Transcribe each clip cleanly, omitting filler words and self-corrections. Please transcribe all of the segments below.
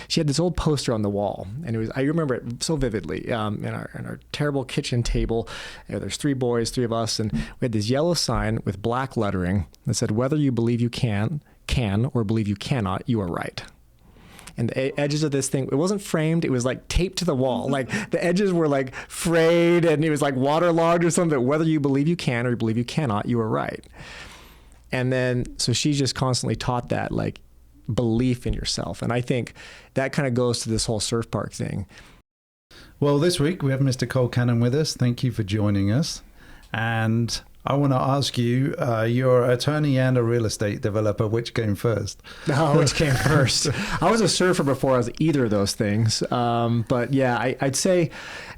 She had this old poster on the wall, and I remember it so vividly. In our terrible kitchen table, there's 3 boys, 3 of us, and we had this yellow sign with black lettering that said, "Whether you believe you can, or believe you cannot, you are right." And the edges of this thing, it wasn't framed, it was like taped to the wall. Like the edges were like frayed, and it was like waterlogged or something. Whether you believe you can or you believe you cannot, you are right. And then, so she just constantly taught that, like, belief in yourself. And I think that kind of goes to this whole surf park thing. Well, this week we have Mr. Cole Cannon with us. Thank you for joining us. And I want to ask you, you're an attorney and a real estate developer. Which came first? Oh, which came first? I was a surfer before I was either of those things. But yeah, I'd say,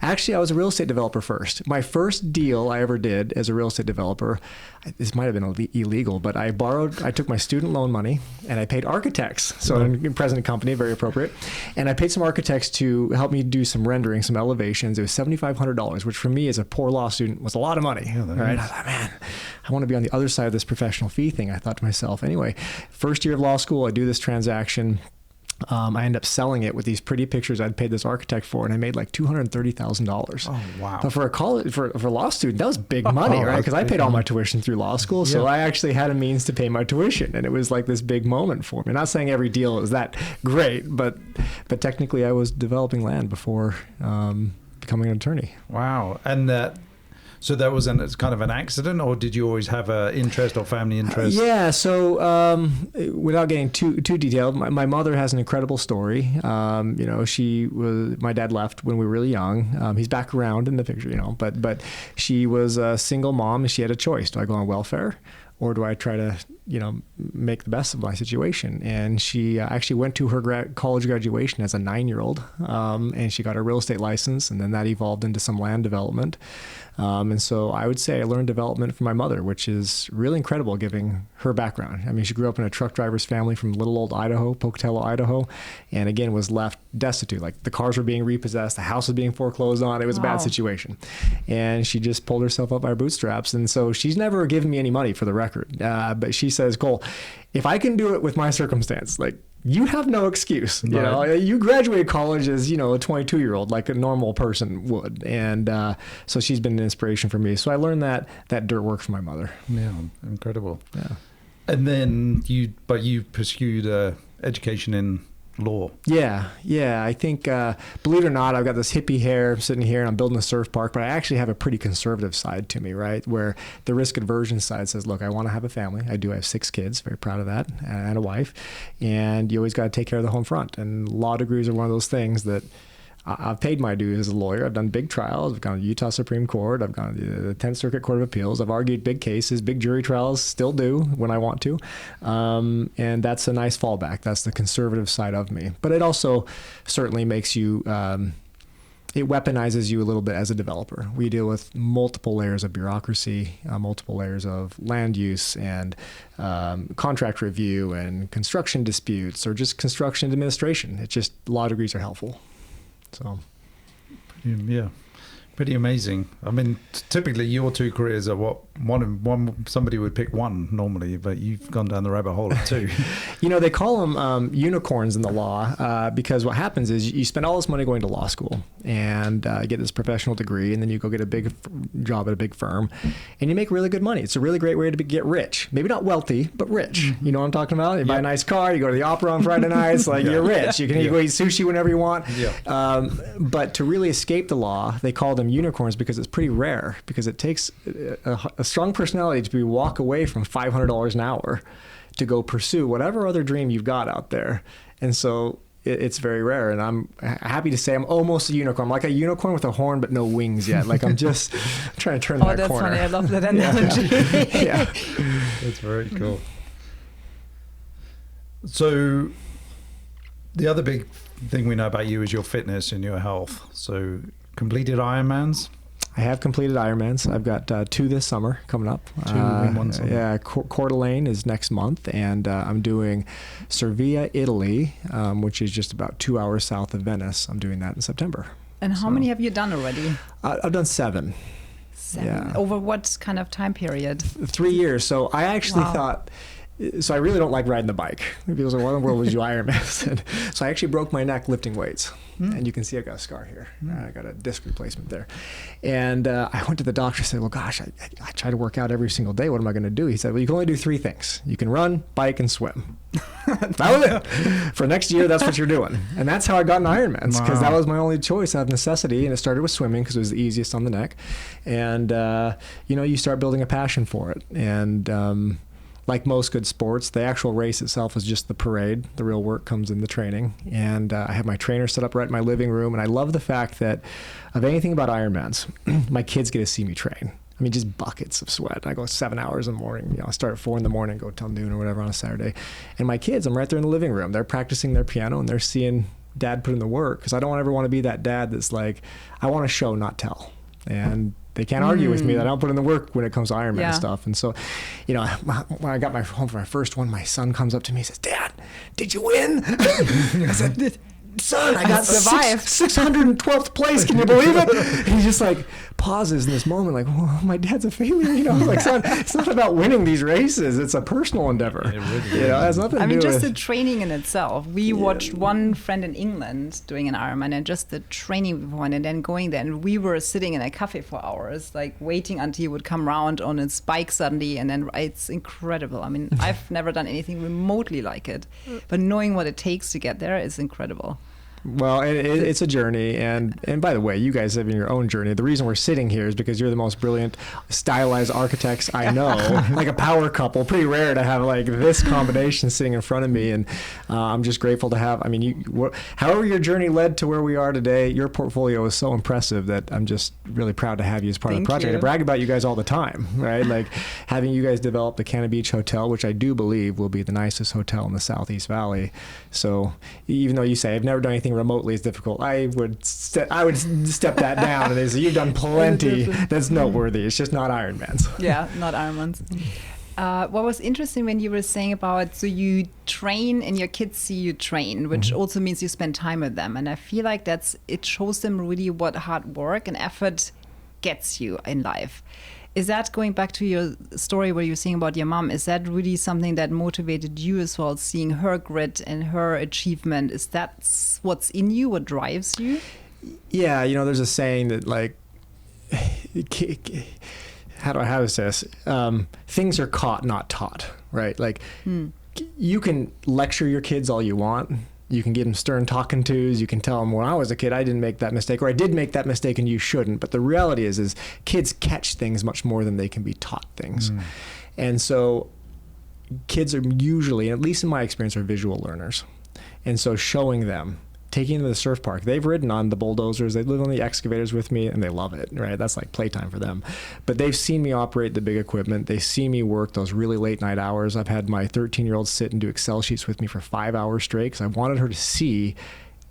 actually, I was a real estate developer first. My first deal I ever did as a real estate developer, this might have been illegal, but I took my student loan money and I paid architects. So in present company, very appropriate. And I paid some architects to help me do some rendering, some elevations. It was $7,500, which for me as a poor law student was a lot of money. Yeah, right? I thought, man, I want to be on the other side of this professional fee thing. I thought to myself, anyway, first year of law school, I do this transaction. I end up selling it with these pretty pictures I'd paid this architect for, and I made like $230,000. Oh, wow. But for a law student, that was big money, right? Because I paid all my tuition through law school, so I actually had a means to pay my tuition, and it was like this big moment for me. Not saying every deal was that great, but technically I was developing land before becoming an attorney. Wow. And so that was kind of an accident, or did you always have an interest or family interest? Yeah. So without getting too detailed, my mother has an incredible story. My dad left when we were really young. He's back around in the picture, but she was a single mom and she had a choice. Do I go on welfare, or do I try to, make the best of my situation? And she actually went to her college graduation as a 9-year-old, and she got a real estate license, and then that evolved into some land development. And so I would say I learned development from my mother, which is really incredible given her background. I mean, she grew up in a truck driver's family from little old Idaho, Pocatello, Idaho, and again was left destitute. Like the cars were being repossessed, the house was being foreclosed on. It was a bad situation. And she just pulled herself up by her bootstraps. And so she's never given me any money, for the record. But she says, "Cole, if I can do it with my circumstance, like, you have no excuse. You graduated college as, a 22-year-old, like a normal person would." And so she's been an inspiration for me. So I learned that dirt work from my mother. Yeah, incredible. Yeah. And then you pursued education in law. Yeah. I think, believe it or not, I've got this hippie hair. I'm sitting here and I'm building a surf park, but I actually have a pretty conservative side to me, right? Where the risk aversion side says, look, I want to have a family. I do have 6 kids, very proud of that, and a wife. And you always got to take care of the home front. And law degrees are one of those things that I've paid my dues as a lawyer. I've done big trials. I've gone to the Utah Supreme Court. I've gone to the 10th Circuit Court of Appeals. I've argued big cases, big jury trials, still do when I want to. And that's a nice fallback. That's the conservative side of me. But it also certainly makes you, it weaponizes you a little bit as a developer. We deal with multiple layers of bureaucracy, multiple layers of land use and contract review and construction disputes, or just construction administration. It's just law degrees are helpful. So, yeah, pretty amazing. I mean, typically your 2 careers are what one somebody would pick one normally, but you've gone down the rabbit hole of 2. They call them unicorns in the law because what happens is you spend all this money going to law school and get this professional degree, and then you go get a big job at a big firm, and you make really good money. It's a really great way to get rich. Maybe not wealthy, but rich. You know what I'm talking about? You buy a nice car, you go to the opera on Friday nights, like you're rich. You can go eat sushi whenever you want. Yeah. But to really escape the law, they call them unicorns because it's pretty rare, because it takes a strong personality to walk away from $500 an hour to go pursue whatever other dream you've got out there. And so it's very rare. And I'm happy to say I'm almost a unicorn. I'm like a unicorn with a horn, but no wings yet. Like I'm just trying to turn that corner. Oh, that's funny. I love that analogy. Yeah. That's very cool. So the other big thing we know about you is your fitness and your health. So completed Ironmans? I have completed Ironmans. I've got 2 this summer coming up. 2 in one summer. Yeah, Coeur d'Alene is next month, and I'm doing Cervia, Italy, which is just about 2 hours south of Venice. I'm doing that in September. And how many have you done already? I've done 7. 7? Yeah. Over what kind of time period? 3 years. So I actually thought, so I really don't like riding the bike. People say, "What in the world was you Ironman?" And so I actually broke my neck lifting weights, and you can see I got a scar here. I got a disc replacement there, and I went to the doctor and said, "Well, gosh, I try to work out every single day. What am I going to do?" He said, "Well, you can only do 3 things. You can run, bike, and swim." That was it. For next year, that's what you're doing, and that's how I got in Ironmans, because that was my only choice out of necessity. And it started with swimming because it was the easiest on the neck, and you start building a passion for it, and like most good sports, the actual race itself is just the parade. The real work comes in the training. And I have my trainer set up right in my living room. And I love the fact that of anything about Ironmans, my kids get to see me train. I mean, just buckets of sweat. I go 7 hours in the morning. I start at 4 in the morning, go till noon or whatever on a Saturday. And my kids, I'm right there in the living room. They're practicing their piano and they're seeing dad put in the work. Because I don't ever want to be that dad that's like, I want to show, not tell. And they can't argue with me that I don't put in the work when it comes to Ironman stuff. And so, when I got home for my first one, my son comes up to me and says, "Dad, did you win?" I said, "Son, I got 612th place. Can you believe it?" And he just like pauses in this moment, like, "Well, my dad's a failure." Like, son, it's not about winning these races. It's a personal endeavor. It really it has nothing to do just with the training in itself. We watched one friend in England doing an Ironman, and just the training beforehand, and then going there, and we were sitting in a cafe for hours, like waiting until he would come round on his bike suddenly, and then it's incredible. I mean, I've never done anything remotely like it, but knowing what it takes to get there is incredible. Well, it's a journey, and by the way, you guys have your own journey. The reason we're sitting here is because you're the most brilliant, stylized architects I know. Like a power couple, pretty rare to have like this combination sitting in front of me, and I'm just grateful to have. I mean, however your journey led to where we are today, your portfolio is so impressive that I'm just really proud to have you as part of the project. I brag about you guys all the time, right? Like having you guys develop the Cannon Beach Hotel, which I do believe will be the nicest hotel in the Southeast Valley. So even though you say I've never done anything remotely as difficult, I would step that down and they say you've done plenty that's noteworthy. It's just not Ironmans. Yeah, not Ironmans. What was interesting when you were saying about, so you train and your kids see you train, which also means you spend time with them, and I feel like it shows them really what hard work and effort gets you in life. Is that, going back to your story where you were saying about your mom, is that really something that motivated you as well, seeing her grit and her achievement? Is that what's in you, what drives you? Yeah, there's a saying that like, how do I say this? Things are caught, not taught, right? Like you can lecture your kids all you want. You can give them stern talking tos. You can tell them, when I was a kid, I didn't make that mistake, or I did make that mistake and you shouldn't. But the reality is kids catch things much more than they can be taught things. And so kids are usually, at least in my experience, are visual learners. And so showing them, taking them to the surf park, they've ridden on the bulldozers, they live on the excavators with me, and they love it, right? That's like playtime for them. But they've seen me operate the big equipment. They see me work those really late night hours. I've had my 13-year-old sit and do Excel sheets with me for 5 hours straight because I wanted her to see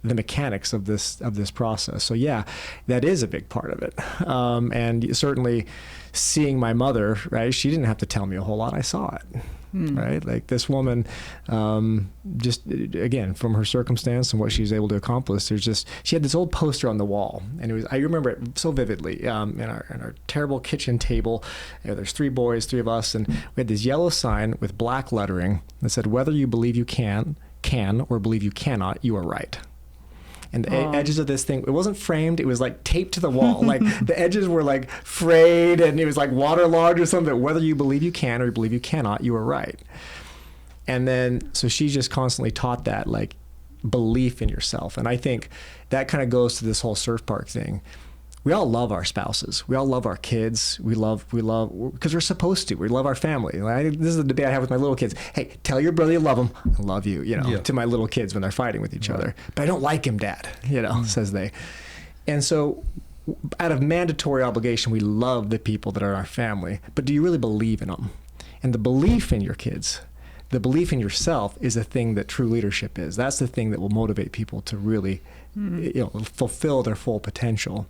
the mechanics of this process. So yeah, that is a big part of it. And certainly seeing my mother, right? She didn't have to tell me a whole lot. I saw it. Right? Like this woman, just again, from her circumstance and what she was able to accomplish, she had this old poster on the wall, and I remember it so vividly, in our terrible kitchen table. There's 3 boys, 3 of us, and we had this yellow sign with black lettering that said, "Whether you believe you can, or believe you cannot, you are right." And the edges of this thing, it wasn't framed, it was like taped to the wall. Like the edges were like frayed and it was like waterlogged or something. Whether you believe you can or you believe you cannot, you are right. And then, so she just constantly taught that like belief in yourself. And I think that kind of goes to this whole surf park thing. We all love our spouses. We all love our kids. We love, because we're supposed to. We love our family. This is the debate I have with my little kids. Hey, tell your brother you love him. I love you, to my little kids when they're fighting with each other. But I don't like him, Dad, says they. And so out of mandatory obligation, we love the people that are our family. But do you really believe in them? And the belief in your kids, the belief in yourself is the thing that true leadership is. That's the thing that will motivate people to really fulfill their full potential.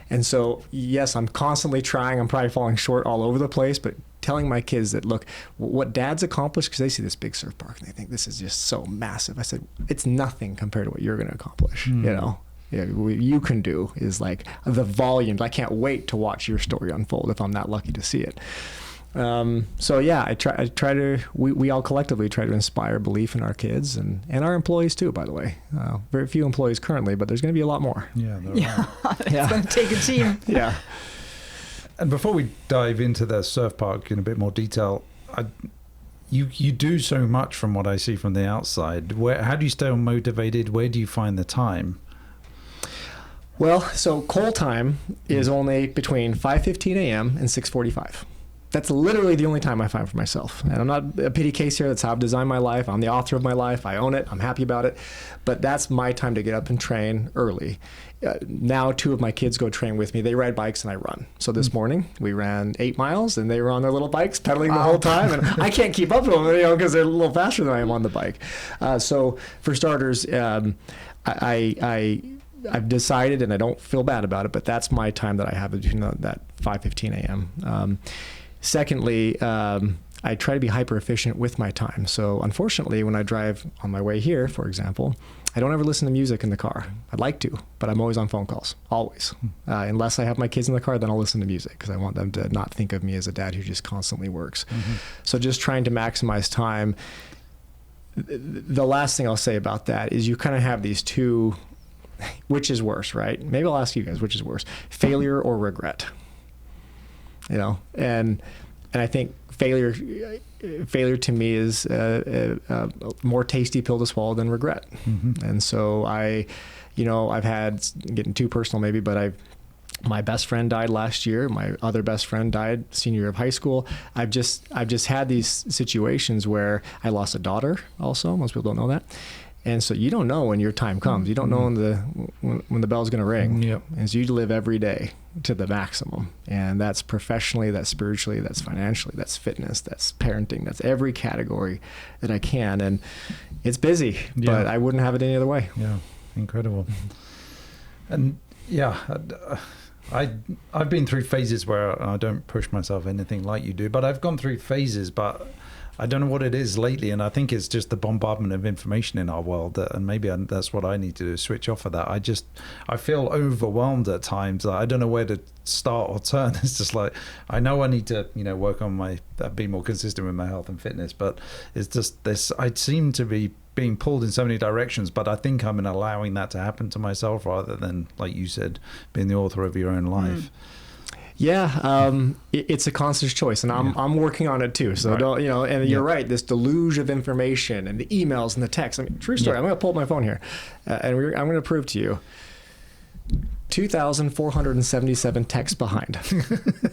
And so, yes, I'm constantly trying. I'm probably falling short all over the place, but telling my kids that, look, what Dad's accomplished, because they see this big surf park and they think this is just so massive. I said, it's nothing compared to what you're going to accomplish, what you can do is like the volumes. I can't wait to watch your story unfold if I'm that lucky to see it. So yeah, I try to, we all collectively try to inspire belief in our kids and our employees too, by the way. Very few employees currently, but there's going to be a lot more. Yeah, there Yeah, are. it's going to take a team. Yeah. And before we dive into the surf park in a bit more detail, you do so much from what I see from the outside. How do you stay motivated? Where do you find the time? Well, so coal time is only between 5:15 a.m. and 6:45. That's literally the only time I find for myself. And I'm not a pity case here. That's how I've designed my life. I'm the author of my life. I own it. I'm happy about it. But that's my time to get up and train early. Now 2 of my kids go train with me. They ride bikes and I run. So this morning we ran 8 miles and they were on their little bikes pedaling the whole time. And I can't keep up with them, because they're a little faster than I am on the bike. So for starters, I've decided, and I don't feel bad about it, but that's my time that I have between that 5:15 a.m. Secondly, I try to be hyper efficient with my time. So unfortunately, when I drive on my way here, for example, I don't ever listen to music in the car. I'd like to, but I'm always on phone calls, always. Unless I have my kids in the car, then I'll listen to music because I want them to not think of me as a dad who just constantly works. Mm-hmm. So just trying to maximize time. The last thing I'll say about that is you kind of have these two, which is worse, right? Maybe I'll ask you guys, which is worse, failure or regret? And I think failure to me is a more tasty pill to swallow than regret. Mm-hmm. And so I've had, getting too personal maybe, but my best friend died last year. My other best friend died senior year of high school. I've just had these situations where I lost a daughter also. Most people don't know that. And so you don't know when your time comes. You don't know when the bell's going to ring. Yep. And so you live every day to the maximum. And that's professionally, that's spiritually, that's financially, that's fitness, that's parenting, that's every category that I can. And it's busy, but I wouldn't have it any other way. Yeah, incredible. And yeah, I've been through phases where I don't push myself anything like you do, but I've gone through phases, but I don't know what it is lately, and I think it's just the bombardment of information in our world, and maybe that's what I need to do, switch off of that. I feel overwhelmed at times. I don't know where to start or turn. It's just like, I know I need to, work on be more consistent with my health and fitness, but it's just this, I seem to be being pulled in so many directions, but I think I'm allowing that to happen to myself rather than, like you said, being the author of your own life. Yeah, it's a conscious choice, and I'm working on it too. So don't, and you're right. This deluge of information and the emails and the texts. I mean, true story. I'm going to pull up my phone here, and I'm going to prove to you. 2,477 texts behind.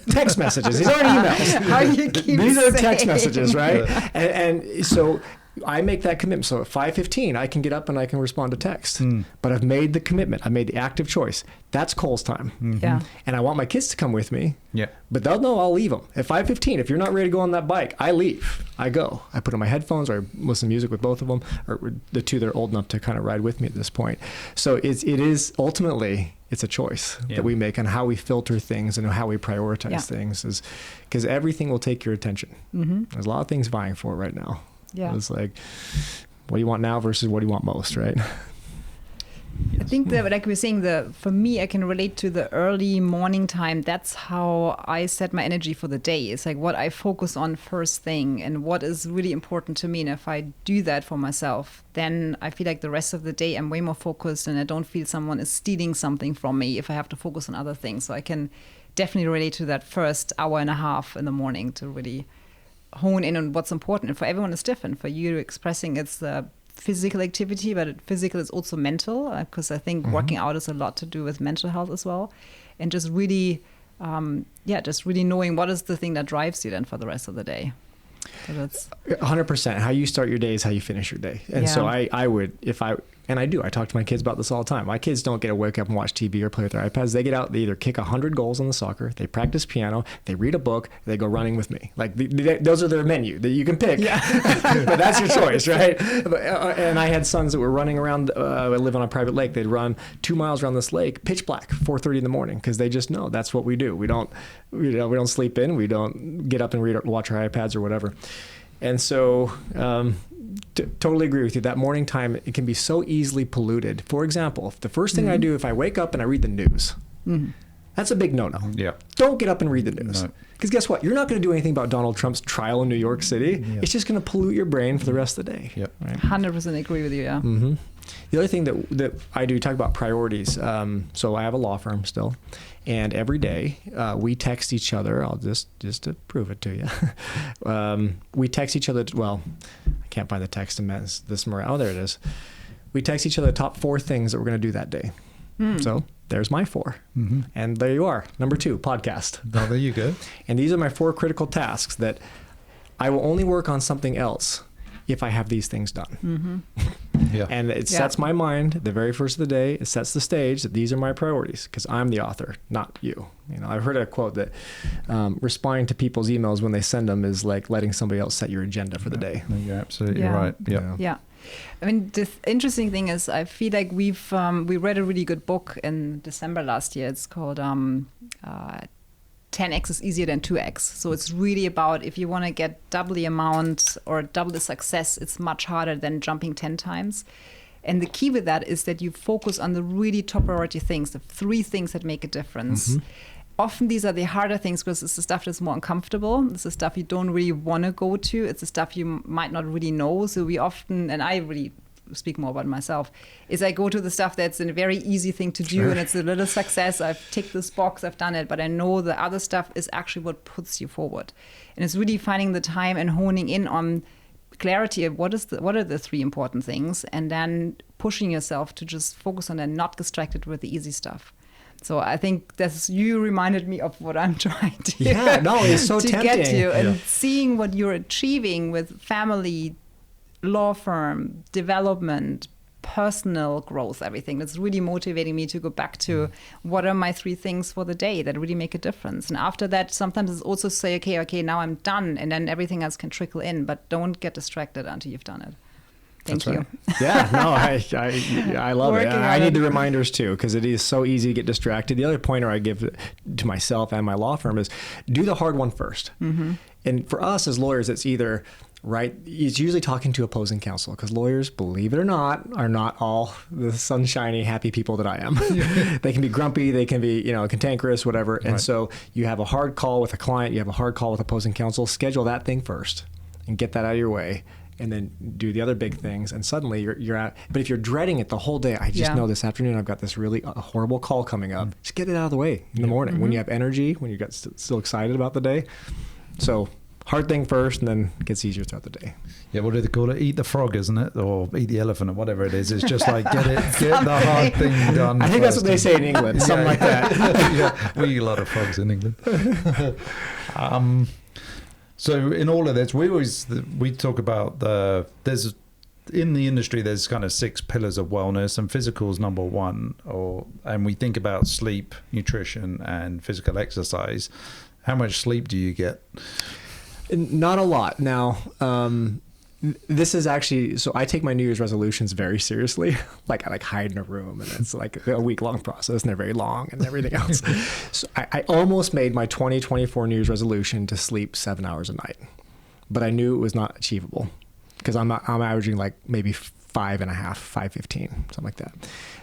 Text messages. These aren't emails. How you keep These are saying. text messages, right? And so I make that commitment. So at 5:15, I can get up and I can respond to text. But I've made the commitment. I've made the active choice. That's Cole's time. Mm-hmm. Yeah. And I want my kids to come with me. Yeah. But they'll know I'll leave them. At 5:15, if you're not ready to go on that bike, I leave. I go. I put on my headphones or I listen to music with both of them, or the two that are old enough to kind of ride with me at this point. So it is ultimately, it's a choice that we make on how we filter things and how we prioritize things, is because everything will take your attention. Mm-hmm. There's a lot of things vying for it right now. Yeah. It's like, what do you want now versus what do you want most, right? I think that, like we were saying, for me, I can relate to the early morning time. That's how I set my energy for the day. It's like what I focus on first thing and what is really important to me. And if I do that for myself, then I feel like the rest of the day I'm way more focused and I don't feel someone is stealing something from me if I have to focus on other things. So I can definitely relate to that first hour and a half in the morning to really hone in on what's important. And for everyone it's different. For you expressing it's the physical activity, but physical is also mental, because I think working out is a lot to do with mental health as well. And just really, just really knowing what is the thing that drives you then for the rest of the day. So that's 100%. How you start your day is how you finish your day. And so I would, and I do, I talk to my kids about this all the time. My kids don't get to wake up and watch TV or play with their iPads. They get out, they either kick 100 goals on the soccer, they practice piano, they read a book, they go running with me. Like those are their menu that you can pick. Yeah. But that's your choice, right? And I had sons that were running around, I live on a private lake. They'd run 2 miles around this lake, pitch black, 4:30 in the morning, because they just know that's what we do. We don't sleep in, we don't get up and watch our iPads or whatever. And so, totally agree with you. That morning time, it can be so easily polluted. For example, the first thing I do if I wake up and I read the news, That's a big no-no. Yeah. Don't get up and read the news. No. Because guess what? You're not going to do anything about Donald Trump's trial in New York City. Yeah. It's just going to pollute your brain for the rest of the day. Yep. Right? 100% agree with you. Yeah. Mm-hmm. The other thing that I do, talk about priorities. So I have a law firm still, and every day we text each other. I'll just to prove it to you. We text each other. Well, I can't find the text this morning. Oh, there it is. We text each other the top 4 things that we're going to do that day. So there's my 4. Mm-hmm. And there you are. Number 2, podcast. Oh, there you go. And these are my 4 critical tasks that I will only work on something else if I have these things done. Mm-hmm. Yeah. And it sets my mind the very first of the day. It sets the stage that these are my priorities because I'm the author, not you. I've heard a quote that responding to people's emails when they send them is like letting somebody else set your agenda for the day. No, you're absolutely right. Yeah. Yeah. I mean, the interesting thing is I feel like we read a really good book in December last year. It's called 10x is easier than 2x. So it's really about if you want to get double the amount or double the success, it's much harder than jumping 10 times. And the key with that is that you focus on the really top priority things, the 3 things that make a difference. Mm-hmm. Often these are the harder things because it's the stuff that's more uncomfortable. It's the stuff you don't really want to go to. It's the stuff you might not really know. So we often, and I really speak more about myself, is I go to the stuff that's a very easy thing to do and it's a little success. I've ticked this box, I've done it, but I know the other stuff is actually what puts you forward. And it's really finding the time and honing in on clarity of what are the 3 important things, and then pushing yourself to just focus on and not distracted with the easy stuff. So I think you reminded me of what I'm trying to it's so to tempting. get to, and seeing what you're achieving with family, law firm, development, personal growth, everything. That's really motivating me to go back to what are my 3 things for the day that really make a difference. And after that, sometimes it's also say, okay, now I'm done, and then everything else can trickle in, but don't get distracted until you've done it. Thank you. Right. Yeah, no, I love it. I need the reminders too, because it is so easy to get distracted. The other pointer I give to myself and my law firm is do the hard one first. Mm-hmm. And for us as lawyers, it's either it's usually talking to opposing counsel, because lawyers, believe it or not, are not all the sunshiny, happy people that I am. They can be grumpy, they can be, cantankerous, whatever. Right. And so you have a hard call with a client, you have a hard call with opposing counsel, schedule that thing first and get that out of your way. And then do the other big things, and suddenly you're out. But if you're dreading it the whole day, I just know this afternoon I've got this really horrible call coming up. Just get it out of the way in the morning when you have energy, when you got still excited about the day. So hard thing first, and then it gets easier throughout the day. Yeah, what do they call it? Eat the frog, isn't it? Or eat the elephant, or whatever it is. It's just like get the hard thing done. I think that's what they say in England, something like that. We eat a lot of frogs in England. So in all of this, we talk about in the industry, there's kind of 6 pillars of wellness, and physical is number 1. And we think about sleep, nutrition, and physical exercise. How much sleep do you get? Not a lot. Now, this is actually, so I take my New Year's resolutions very seriously. Like I hide in a room, and it's like a week-long process, and they're very long and everything else. So I almost made my 2024 New Year's resolution to sleep 7 hours a night, but I knew it was not achievable because I'm averaging like maybe 5.5, 5:15, something like that.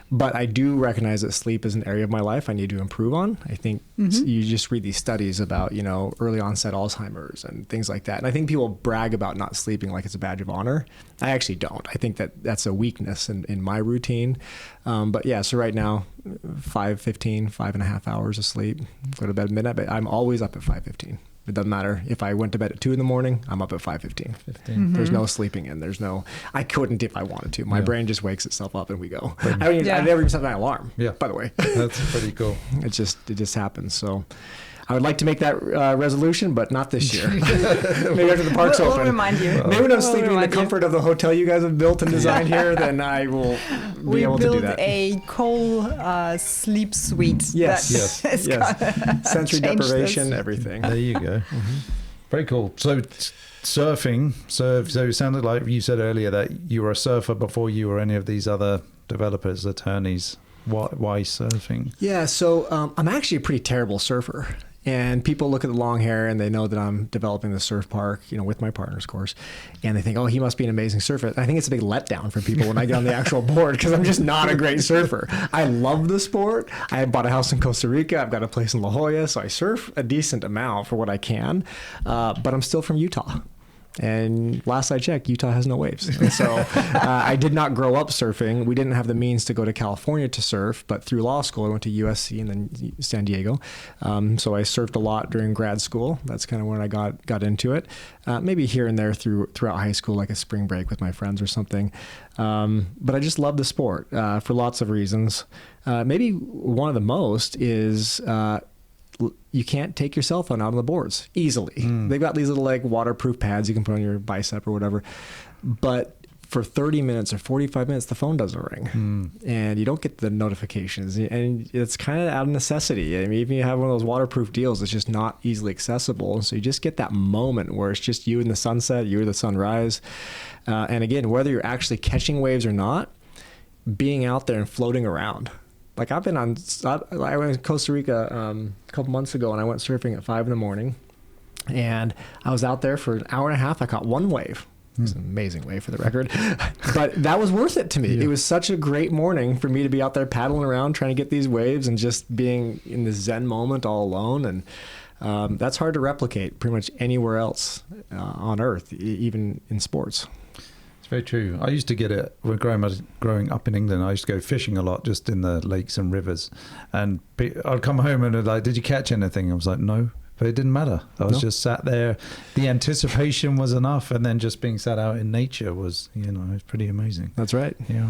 But I do recognize that sleep is an area of my life I need to improve on. I think you just read these studies about, early onset Alzheimer's and things like that. And I think people brag about not sleeping like it's a badge of honor. I actually don't. I think that that's a weakness in my routine. But yeah, so right now, 5:15, 5.5 hours of sleep, go to bed at midnight, but I'm always up at 5:15. It doesn't matter if I went to bed at 2 a.m, I'm up at 5:15. There's no sleeping in. I couldn't if I wanted to. My brain just wakes itself up and we go. I never even set my alarm, by the way. That's pretty cool. It just happens. So I would like to make that resolution, but not this year. Maybe after the park's open. We'll remind you. Maybe when I'm sleeping in the comfort of the hotel you guys have built and designed here, then I will be able to do that. We built a cool sleep suite. Yes. Sensory deprivation, everything. There you go. Very cool. So surfing. So it sounded like you said earlier that you were a surfer before you were any of these other developers, attorneys. Why surfing? Yeah, so I'm actually a pretty terrible surfer. And people look at the long hair and they know that I'm developing the surf park, with my partners, of course. And they think, oh, he must be an amazing surfer. I think it's a big letdown for people when I get on the actual board because I'm just not a great surfer. I love the sport. I bought a house in Costa Rica. I've got a place in La Jolla. So I surf a decent amount for what I can. But I'm still from Utah. And last I checked, Utah has no waves. And so I did not grow up surfing. We didn't have the means to go to California to surf, but through law school, I went to USC and then San Diego. So I surfed a lot during grad school. That's kind of when I got into it. Maybe here and there throughout high school, like a spring break with my friends or something. But I just love the sport for lots of reasons. Maybe one of the most is you can't take your cell phone out on the boards easily. They've got these little waterproof pads you can put on your bicep or whatever. But for 30 minutes or 45 minutes, the phone doesn't ring and you don't get the notifications. And it's kind of out of necessity. I mean, even if you have one of those waterproof deals, it's just not easily accessible. So you just get that moment where it's just you and the sunset, you or the sunrise. And again, whether you're actually catching waves or not, being out there and floating around. Like I went to Costa Rica a couple months ago and I went surfing at 5 a.m. and I was out there for an hour and a half. I caught one wave. It was an amazing wave for the record, but that was worth it to me. Yeah. It was such a great morning for me to be out there paddling around, trying to get these waves and just being in this Zen moment all alone. And that's hard to replicate pretty much anywhere else on earth, even in sports. Very true. I used to get it when growing up in England. I used to go fishing a lot, just in the lakes and rivers. And I'd come home and they'd like, "Did you catch anything?" I was like, "No," but it didn't matter. I was just sat there. The anticipation was enough, and then just being sat out in nature was, it's pretty amazing. That's right. Yeah.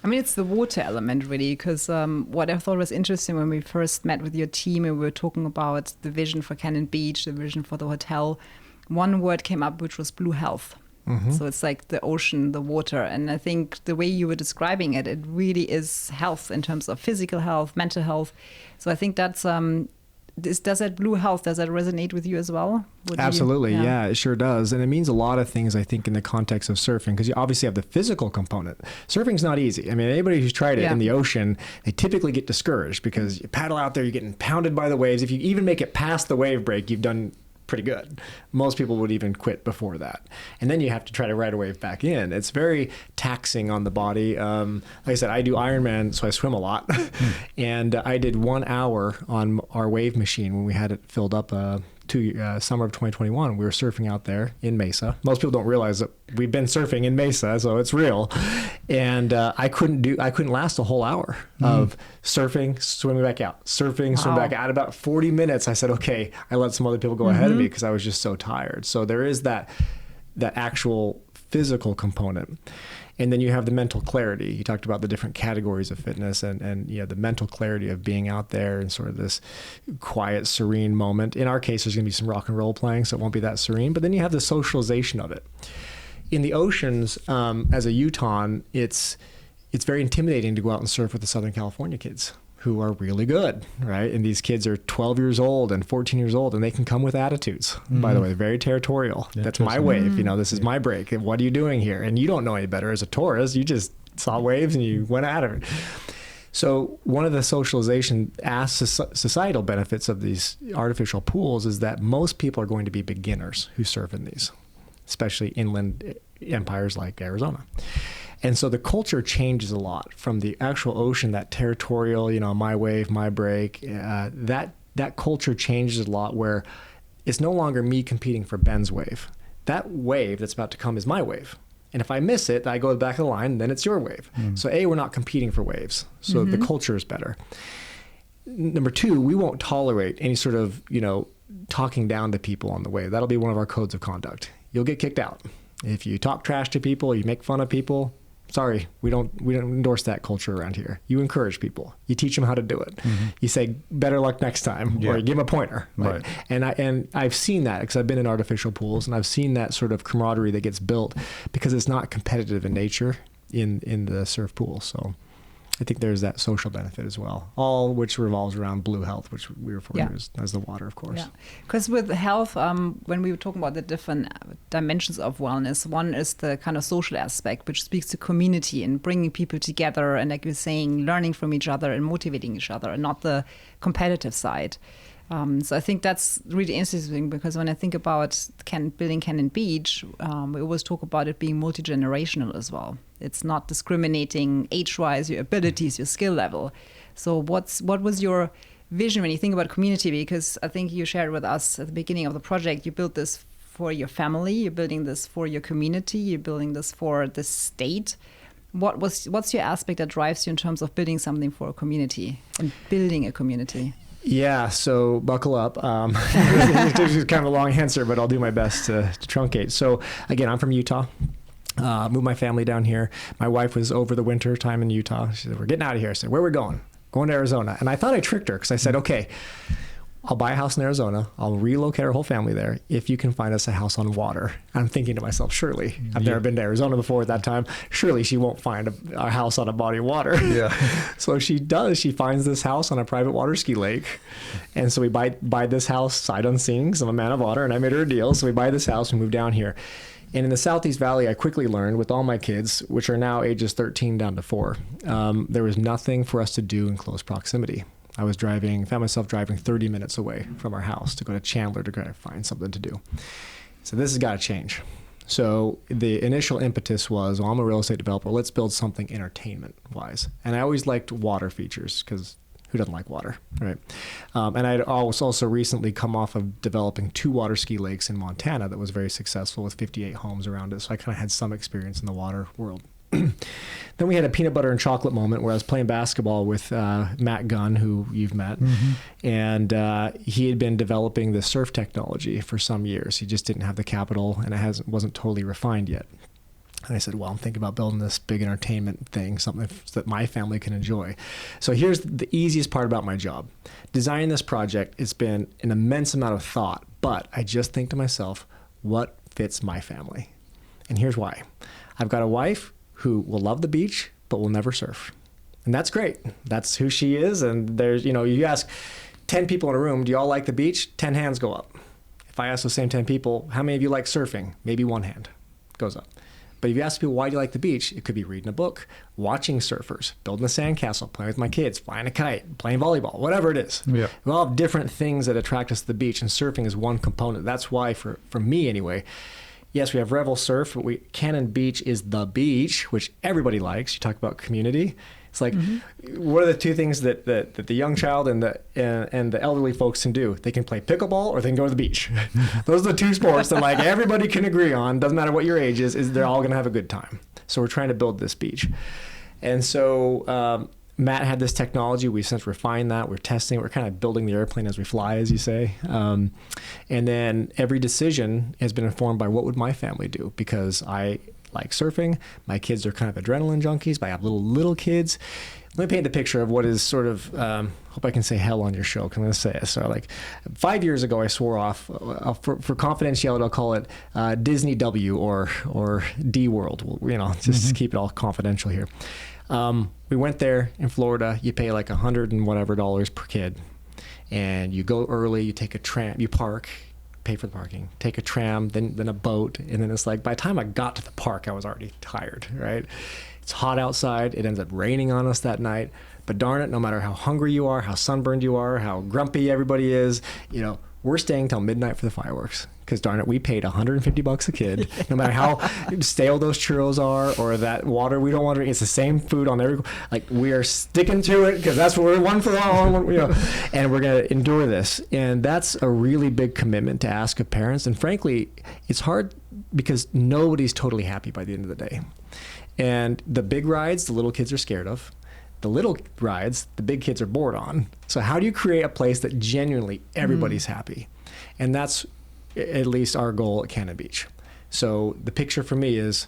I mean, it's the water element, really, because what I thought was interesting when we first met with your team and we were talking about the vision for Cannon Beach, the vision for the hotel, one word came up, which was blue health. Mm-hmm. So it's like the ocean, the water. And I think the way you were describing it, it really is health in terms of physical health, mental health. So I think that's, does that blue health, does that resonate with you as well? Absolutely. Yeah, it sure does. And it means a lot of things, I think, in the context of surfing, because you obviously have the physical component. Surfing's not easy. I mean, anybody who's tried it in the ocean, they typically get discouraged because you paddle out there, you're getting pounded by the waves. If you even make it past the wave break, you've done pretty good. Most people would even quit before that. And then you have to try to ride a wave back in. It's very taxing on the body. Like I said, I do Ironman, so I swim a lot. And I did 1 hour on our wave machine when we had it filled up summer of 2021. We were surfing out there in Mesa. Most people don't realize that we've been surfing in Mesa, so it's real. And I couldn't last a whole hour of surfing, swimming back out, surfing, swimming back out. At about 40 minutes, I said, okay, I let some other people go ahead of me because I was just so tired. So there is that actual physical component. And then you have the mental clarity. You talked about the different categories of fitness and the mental clarity of being out there in sort of this quiet, serene moment. In our case, there's going to be some rock and roll playing, so it won't be that serene. But then you have the socialization of it. In the oceans, as a Utahn, it's very intimidating to go out and surf with the Southern California kids who are really good, right? And these kids are 12 years old and 14 years old, and they can come with attitudes, by the way, very territorial. That's my wave, this is my break. What are you doing here? And you don't know any better as a tourist. You just saw waves and you went at it. So one of the socialization societal benefits of these artificial pools is that most people are going to be beginners who surf in these, especially inland empires like Arizona. And so the culture changes a lot from the actual ocean, that territorial, my wave, my break. That culture changes a lot where it's no longer me competing for Ben's wave. That wave that's about to come is my wave. And if I miss it, I go to the back of the line, and then it's your wave. So we're not competing for waves. So the culture is better. Number two, we won't tolerate any sort of, talking down to people on the wave. That'll be one of our codes of conduct. You'll get kicked out. If you talk trash to people, you make fun of people, sorry, we don't endorse that culture around here. You encourage people. You teach them how to do it. You say, better luck next time, or you give them a pointer. Right. And I've seen that because I've been in artificial pools, and I've seen that sort of camaraderie that gets built because it's not competitive in nature in the surf pool. So I think there's that social benefit as well, all which revolves around blue health, which we refer to as the water, of course. Yeah, because with health, when we were talking about the different dimensions of wellness, one is the kind of social aspect, which speaks to community and bringing people together and, like you're saying, learning from each other and motivating each other, and not the competitive side. So I think that's really interesting, because when I think about building Cannon Beach, we always talk about it being multi-generational as well. It's not discriminating age-wise, your abilities, your skill level. So what was your vision when you think about community? Because I think you shared with us at the beginning of the project, you built this for your family, you're building this for your community, you're building this for the state. What's your aspect that drives you in terms of building something for a community and building a community? Yeah, so buckle up. This is kind of a long answer, but I'll do my best to truncate. So again, I'm from Utah. Moved my family down here. My wife was over the winter time in Utah. She said, we're getting out of here. I said, where are we going? Going to Arizona. And I thought I tricked her because I said, okay, I'll buy a house in Arizona. I'll relocate our whole family there if you can find us a house on water. I'm thinking to myself, surely, I've never been to Arizona before at that time. Surely she won't find a house on a body of water. Yeah. So she does. She finds this house on a private water ski lake. And so we buy this house sight unseen, because I'm a man of water, and I made her a deal. So we buy this house and move down here. And in the Southeast Valley, I quickly learned with all my kids, which are now ages 13 down to 4, there was nothing for us to do in close proximity. I found myself driving 30 minutes away from our house to go to Chandler to go find something to do. So this has got to change. So the initial impetus was, well, I'm a real estate developer. Let's build something entertainment-wise. And I always liked water features, because who doesn't like water, right? And I'd also recently come off of developing 2 water ski lakes in Montana that was very successful with 58 homes around it. So I kind of had some experience in the water world. Then we had a peanut butter and chocolate moment where I was playing basketball with Matt Gunn, who you've met. And he had been developing the surf technology for some years. He just didn't have the capital, and it wasn't totally refined yet. And I said, well, I'm thinking about building this big entertainment thing, something that my family can enjoy. So here's the easiest part about my job. Designing this project, it's been an immense amount of thought, but I just think to myself, what fits my family? And here's why. I've got a wife who will love the beach, but will never surf. And that's great. That's who she is. And there's, you ask 10 people in a room, do you all like the beach? 10 hands go up. If I ask those same 10 people, how many of you like surfing? Maybe 1 hand goes up. But if you ask people, why do you like the beach? It could be reading a book, watching surfers, building a sandcastle, playing with my kids, flying a kite, playing volleyball, whatever it is. Yeah. We all have different things that attract us to the beach, and surfing is one component. That's why, for me anyway, yes, we have Revel Surf, but Cannon Beach is the beach, which everybody likes. You talk about community. It's like, what are the 2 things that the young child and the elderly folks can do? They can play pickleball or they can go to the beach. Those are the 2 sports that everybody can agree on. Doesn't matter what your age is they're all going to have a good time. So we're trying to build this beach. And so Matt had this technology. We since refined that. We're testing it. We're kind of building the airplane as we fly, as you say. And then every decision has been informed by what would my family do, because I like surfing. My kids are kind of adrenaline junkies, but I have little kids. Let me paint the picture of what is sort of, hope I can say hell on your show, because I'm going to say it. So 5 years ago, I swore off, for confidentiality, I'll call it Disney W or D World. Just keep it all confidential here. We went there in Florida. You pay like $100 and whatever per kid. And you go early, you take a tram, you park, pay for the parking, take a tram, then a boat. And then it's like, by the time I got to the park, I was already tired, right? It's hot outside. It ends up raining on us that night. But darn it, no matter how hungry you are, how sunburned you are, how grumpy everybody is, we're staying till midnight for the fireworks. Because darn it, we paid $150 a kid. No matter how stale those churros are or that water we don't want to drink, it's the same food on every. We are sticking to it because that's what we're one for all. And we're going to endure this. And that's a really big commitment to ask of parents. And frankly, it's hard because nobody's totally happy by the end of the day. And the big rides, the little kids are scared of. The little rides, the big kids are bored on. So how do you create a place that genuinely everybody's happy? And that's at least our goal at Cannon Beach. So the picture for me is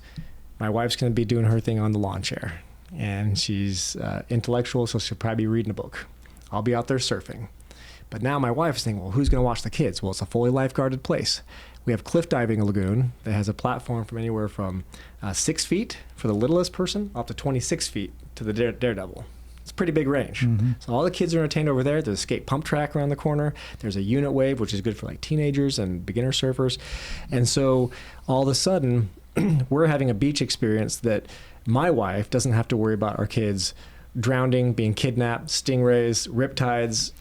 my wife's going to be doing her thing on the lawn chair, and she's intellectual, so she'll probably be reading a book. I'll be out there surfing. But now my wife is thinking, well, who's going to watch the kids? Well, it's a fully lifeguarded place. We have cliff diving lagoon that has a platform from anywhere from 6 feet for the littlest person up to 26 feet to the daredevil. It's a pretty big range. So all the kids are entertained over there. There's a skate pump track around the corner. There's a unit wave, which is good for teenagers and beginner surfers. And so all of a sudden, we're having a beach experience that my wife doesn't have to worry about our kids drowning, being kidnapped, stingrays, riptides,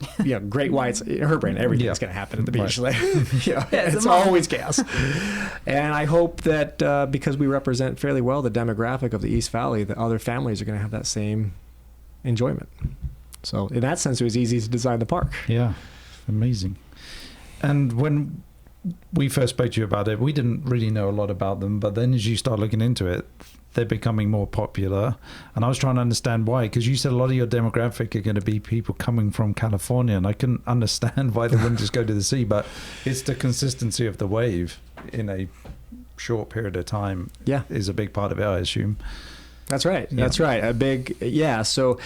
great whites, her brain, everything's going to happen at the beach. Right. It's always chaos. And I hope that because we represent fairly well the demographic of the East Valley, that other families are going to have that same enjoyment. So in that sense, it was easy to design the park. Yeah, amazing. And when we first spoke to you about it, we didn't really know a lot about them, but then as you start looking into it, they're becoming more popular. And I was trying to understand why, because you said a lot of your demographic are going to be people coming from California, and I couldn't understand why they wouldn't just go to the sea, but it's the consistency of the wave in a short period of time is a big part of it, I assume. That's right. Yeah. That's right. So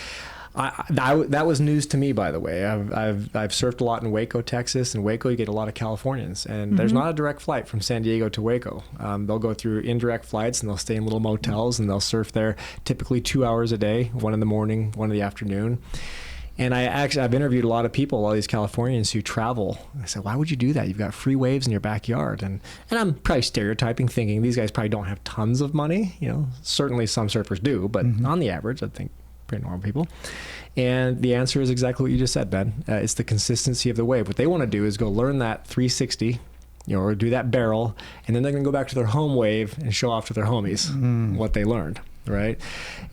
that was news to me, by the way. I've surfed a lot in Waco, Texas. In Waco, you get a lot of Californians, and there's not a direct flight from San Diego to Waco. They'll go through indirect flights, and they'll stay in little motels, and they'll surf there typically 2 hours a day, 1 in the morning, 1 in the afternoon. And I've interviewed a lot of people, all these Californians who travel. I said, why would you do that? You've got free waves in your backyard. And I'm probably stereotyping, thinking these guys probably don't have tons of money. Certainly some surfers do, but on the average, I think pretty normal people. And the answer is exactly what you just said, Ben. It's the consistency of the wave. What they want to do is go learn that 360, or do that barrel, and then they're going to go back to their home wave and show off to their homies what they learned, right?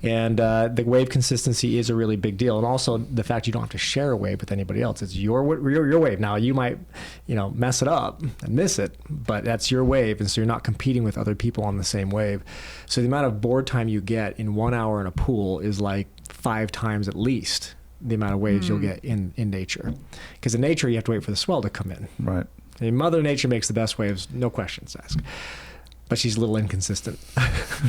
And the wave consistency is a really big deal. And also the fact you don't have to share a wave with anybody else. It's your wave. Now, you might mess it up and miss it, but that's your wave, and so you're not competing with other people on the same wave. So the amount of board time you get in 1 hour in a pool is like 5 times at least the amount of waves you'll get in nature. Because in nature, you have to wait for the swell to come in. Right. And Mother Nature makes the best waves, no questions asked. But she's a little inconsistent,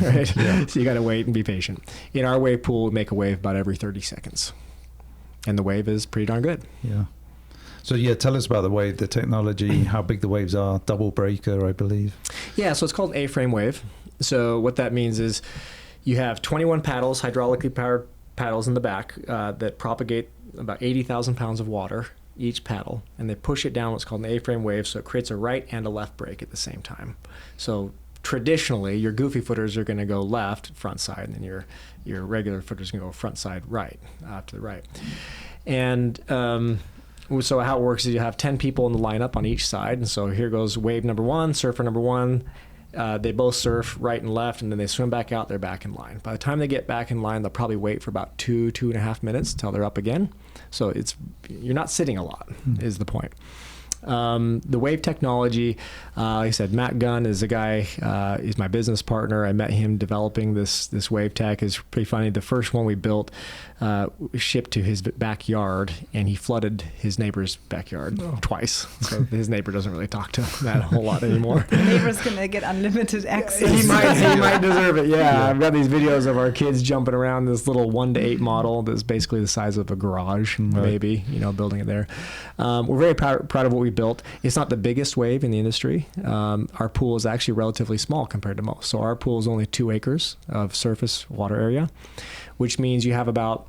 right? Yeah. So you got to wait and be patient. In our wave pool, we make a wave about every 30 seconds. And the wave is pretty darn good. Yeah. So tell us about the wave, the technology, how big the waves are, double breaker, I believe. Yeah, so it's called an A-frame wave. So what that means is you have 21 paddles, hydraulically powered paddles in the back that propagate about 80,000 pounds of water each paddle, and they push it down what's called an A-frame wave, so it creates a right and a left break at the same time. So traditionally, your goofy footers are going to go left, front side, and then your regular footers are going to go front side, right, to the right. And so how it works is you have 10 people in the lineup on each side, and so here goes wave number 1, surfer number 1. They both surf right and left, and then they swim back out. They're back in line. By the time they get back in line, they'll probably wait for about 2.5 minutes till they're up again. So you're not sitting a lot, is the point. The wave technology, like I said, Matt Gunn is a guy, he's my business partner. I met him developing this wave tech. It's pretty funny. The first one we built shipped to his backyard, and he flooded his neighbor's backyard twice. So his neighbor doesn't really talk to him that a whole lot anymore. The neighbor's going to get unlimited access. He might deserve it, yeah. I've got these videos of our kids jumping around this little 1:8 model that's basically the size of a garage, maybe, building it there. We're very proud of what we built. It's not the biggest wave in the industry. Our pool is actually relatively small compared to most. So our pool is only 2 acres of surface water area, which means you have about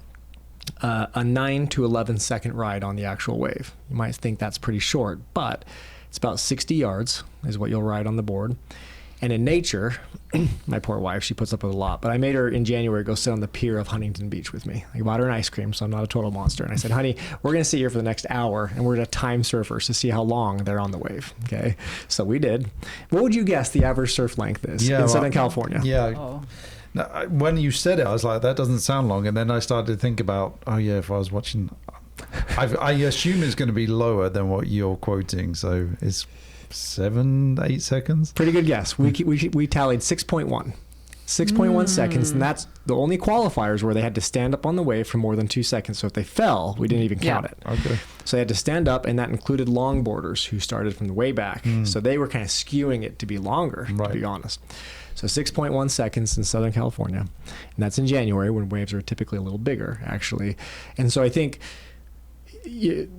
a 9 to 11 second ride on the actual wave. You might think that's pretty short, but it's about 60 yards is what you'll ride on the board. And in nature, my poor wife, she puts up with a lot, but I made her in January go sit on the pier of Huntington Beach with me. I bought her an ice cream, so I'm not a total monster. And I said, honey, we're going to sit here for the next hour, and we're going to time surfers to see how long they're on the wave. Okay. So we did. What would you guess the average surf length is in Southern California? Yeah. Oh. Now, when you said it, I was like, that doesn't sound long. And then I started to think about, if I was watching, I assume it's going to be lower than what you're quoting. So it's 7-8 seconds. Pretty good guess. We tallied 6.1 seconds, and that's the only qualifiers where they had to stand up on the wave for more than 2 seconds. So if they fell, we didn't even count it. Okay. So they had to stand up, and that included longboarders who started from the way back. So they were kind of skewing it to be longer, to be honest. So 6.1 seconds in Southern California, and that's in January when waves are typically a little bigger, actually. And so I think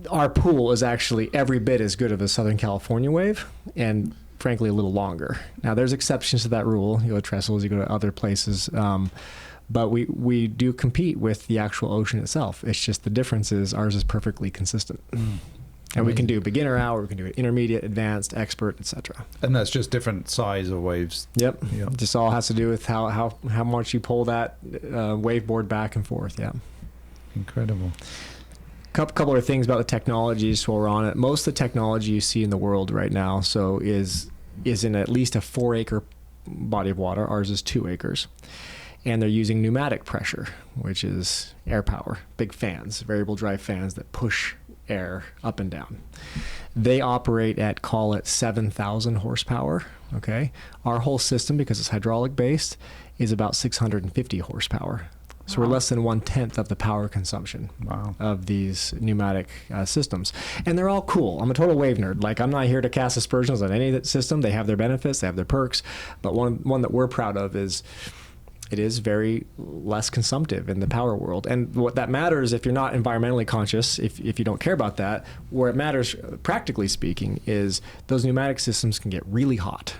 our pool is actually every bit as good of a Southern California wave, and frankly a little longer. Now there's exceptions to that rule. You go to Trestles, you go to other places, but we do compete with the actual ocean itself. It's just the difference is ours is perfectly consistent. And we can do beginner hour, we can do it intermediate, advanced, expert, etc. And that's just different size of waves. Yep. Just all has to do with how much you pull that wave board back and forth. Yeah. Incredible. Couple of things about the technologies while we're on it. Most of the technology you see in the world right now is in at least a 4-acre body of water. Ours is 2 acres. And they're using pneumatic pressure, which is air power, big fans, variable drive fans that push air up and down. They operate at, call it 7,000 horsepower. Okay. Our whole system, because it's hydraulic based, is about 650 horsepower. So we're less than 1/10 of the power consumption of these pneumatic systems. And they're all cool. I'm a total wave nerd. Like, I'm not here to cast aspersions on any system. They have their benefits, they have their perks. But one that we're proud of is it is very less consumptive in the power world. And what that matters, if you're not environmentally conscious, if you don't care about that, where it matters, practically speaking, is those pneumatic systems can get really hot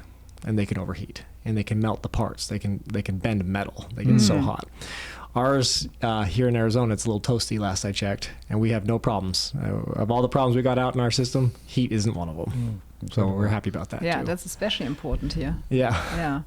and they can overheat and they can melt the parts. They can bend metal. They get so hot. Ours here in Arizona, it's a little toasty last I checked, and we have no problems. Of all the problems we got out in our system, heat isn't one of them. So we're happy about that too. That's especially important here. Yeah.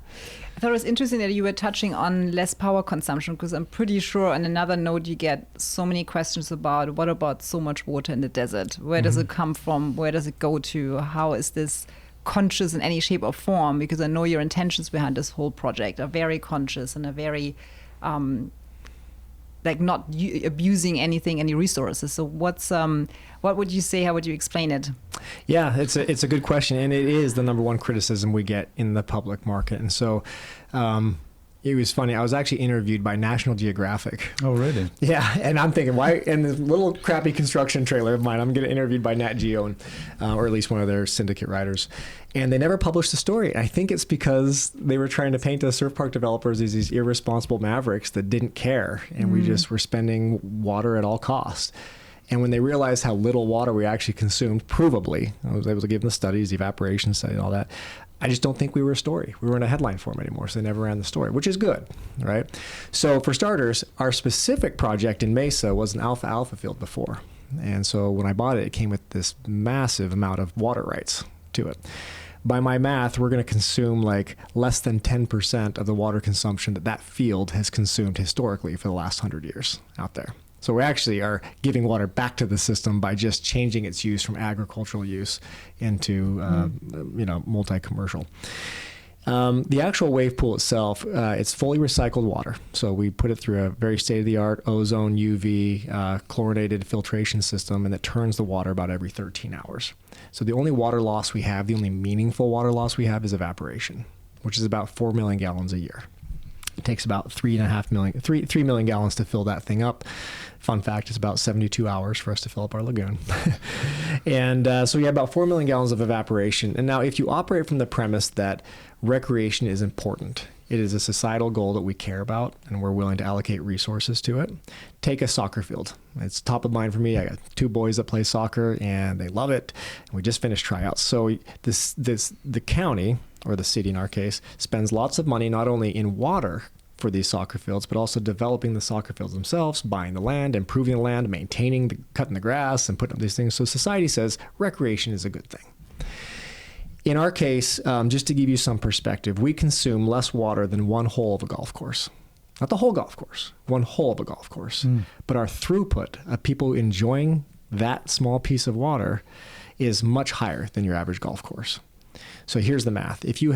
I thought it was interesting that you were touching on less power consumption, because I'm pretty sure on another note you get so many questions about what about so much water in the desert? Where does it come from? Where does it go to? How is this conscious in any shape or form? Because I know your intentions behind this whole project are very conscious and are very like not abusing any resources. So what would you say? How would you explain it? Yeah, it's a good question, and it is the number one criticism we get in the public market. And so it was funny. I was actually interviewed by National Geographic. Oh, really? Yeah, and I'm thinking, why? In this little crappy construction trailer of mine, I'm getting interviewed by Nat Geo, or at least one of their syndicate writers. And they never published the story. I think it's because they were trying to paint the surf park developers as these irresponsible mavericks that didn't care, and we just were spending water at all costs. And when they realized how little water we actually consumed, provably, I was able to give them the studies, the evaporation study, and all that. I just don't think we were a story. We weren't a headline form anymore, so they never ran the story, which is good, right? So for starters, our specific project in Mesa was an alfalfa field before. And so when I bought it, it came with this massive amount of water rights to it. By my math, we're going to consume like less than 10% of the water consumption that field has consumed historically for the last 100 years out there. So we actually are giving water back to the system by just changing its use from agricultural use into, multi-commercial. The actual wave pool itself, it's fully recycled water. So we put it through a very state-of-the-art ozone, UV, chlorinated filtration system, and it turns the water about every 13 hours. So the only water loss we have, the only meaningful water loss we have is evaporation, which is about 4 million gallons a year. It takes about 3 million gallons to fill that thing up. Fun fact, it's about 72 hours for us to fill up our lagoon. And so we have about 4 million gallons of evaporation. And now if you operate from the premise that recreation is important, it is a societal goal that we care about and we're willing to allocate resources to it. Take a soccer field. It's top of mind for me. I got 2 boys that play soccer and they love it. And we just finished tryouts. So the county, or the city in our case, spends lots of money not only in water for these soccer fields, but also developing the soccer fields themselves, buying the land, improving the land, cutting the grass, and putting up these things. So society says recreation is a good thing. In our case, just to give you some perspective, we consume less water than one hole of a golf course. Not the whole golf course, one hole of a golf course. But our throughput of people enjoying that small piece of water is much higher than your average golf course. So here's the math. If you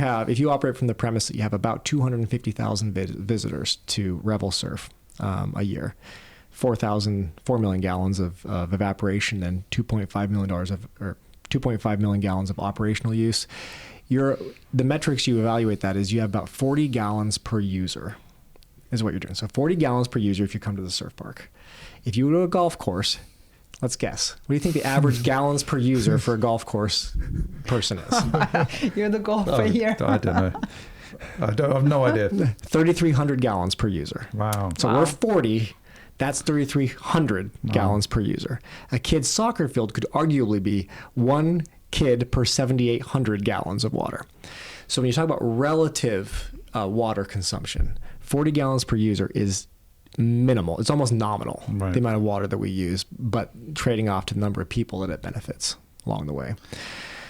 operate from the premise that you have about 250,000 visitors to Revel Surf a year, 4 million gallons of evaporation, and $2.5 million gallons of operational use, the metrics you evaluate that is you have about 40 gallons per user is what you're doing. So 40 gallons per user if you come to the surf park. If you go to a golf course, let's guess. What do you think the average gallons per user for a golf course person is? You're the golfer here. I don't know. I have no idea. 3,300 gallons per user. Wow. So we're 40. That's 3,300 gallons per user. A kid's soccer field could arguably be 1 kid per 7,800 gallons of water. So when you talk about relative water consumption, 40 gallons per user is minimal. It's almost nominal, the amount of water that we use, but trading off to the number of people that it benefits along the way.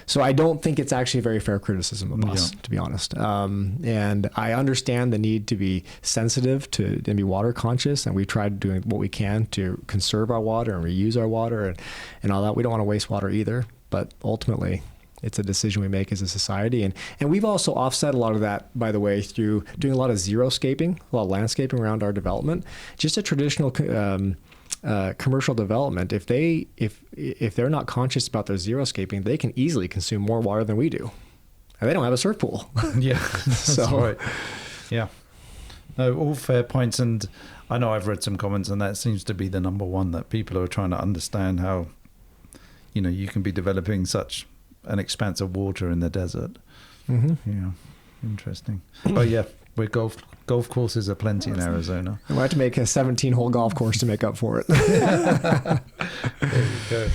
So I don't think it's actually a very fair criticism of us, to be honest. And I understand the need to be sensitive to and be water conscious, and we tried doing what we can to conserve our water and reuse our water and all that. We don't want to waste water either, but ultimately it's a decision we make as a society. And we've also offset a lot of that, by the way, through doing a lot of xeriscaping, a lot of landscaping around our development. Just a traditional commercial development, if they're not conscious about their xeriscaping, they can easily consume more water than we do. And they don't have a surf pool. Yeah, that's right. Yeah. No, all fair points. And I know I've read some comments, and that seems to be the number one, that people are trying to understand how, you can be developing such an expanse of water in the desert. Mm-hmm. Yeah, interesting. But yeah, we're golf courses are plenty in Arizona. We have to make a 17-hole golf course to make up for it. There you go.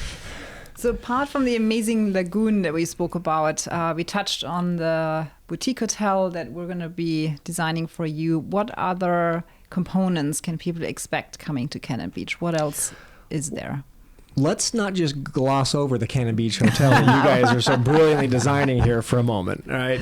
So apart from the amazing lagoon that we spoke about, we touched on the boutique hotel that we're going to be designing for you. What other components can people expect coming to Cannon Beach? What else is there? Let's not just gloss over the Cannon Beach Hotel that you guys are so brilliantly designing here for a moment, right?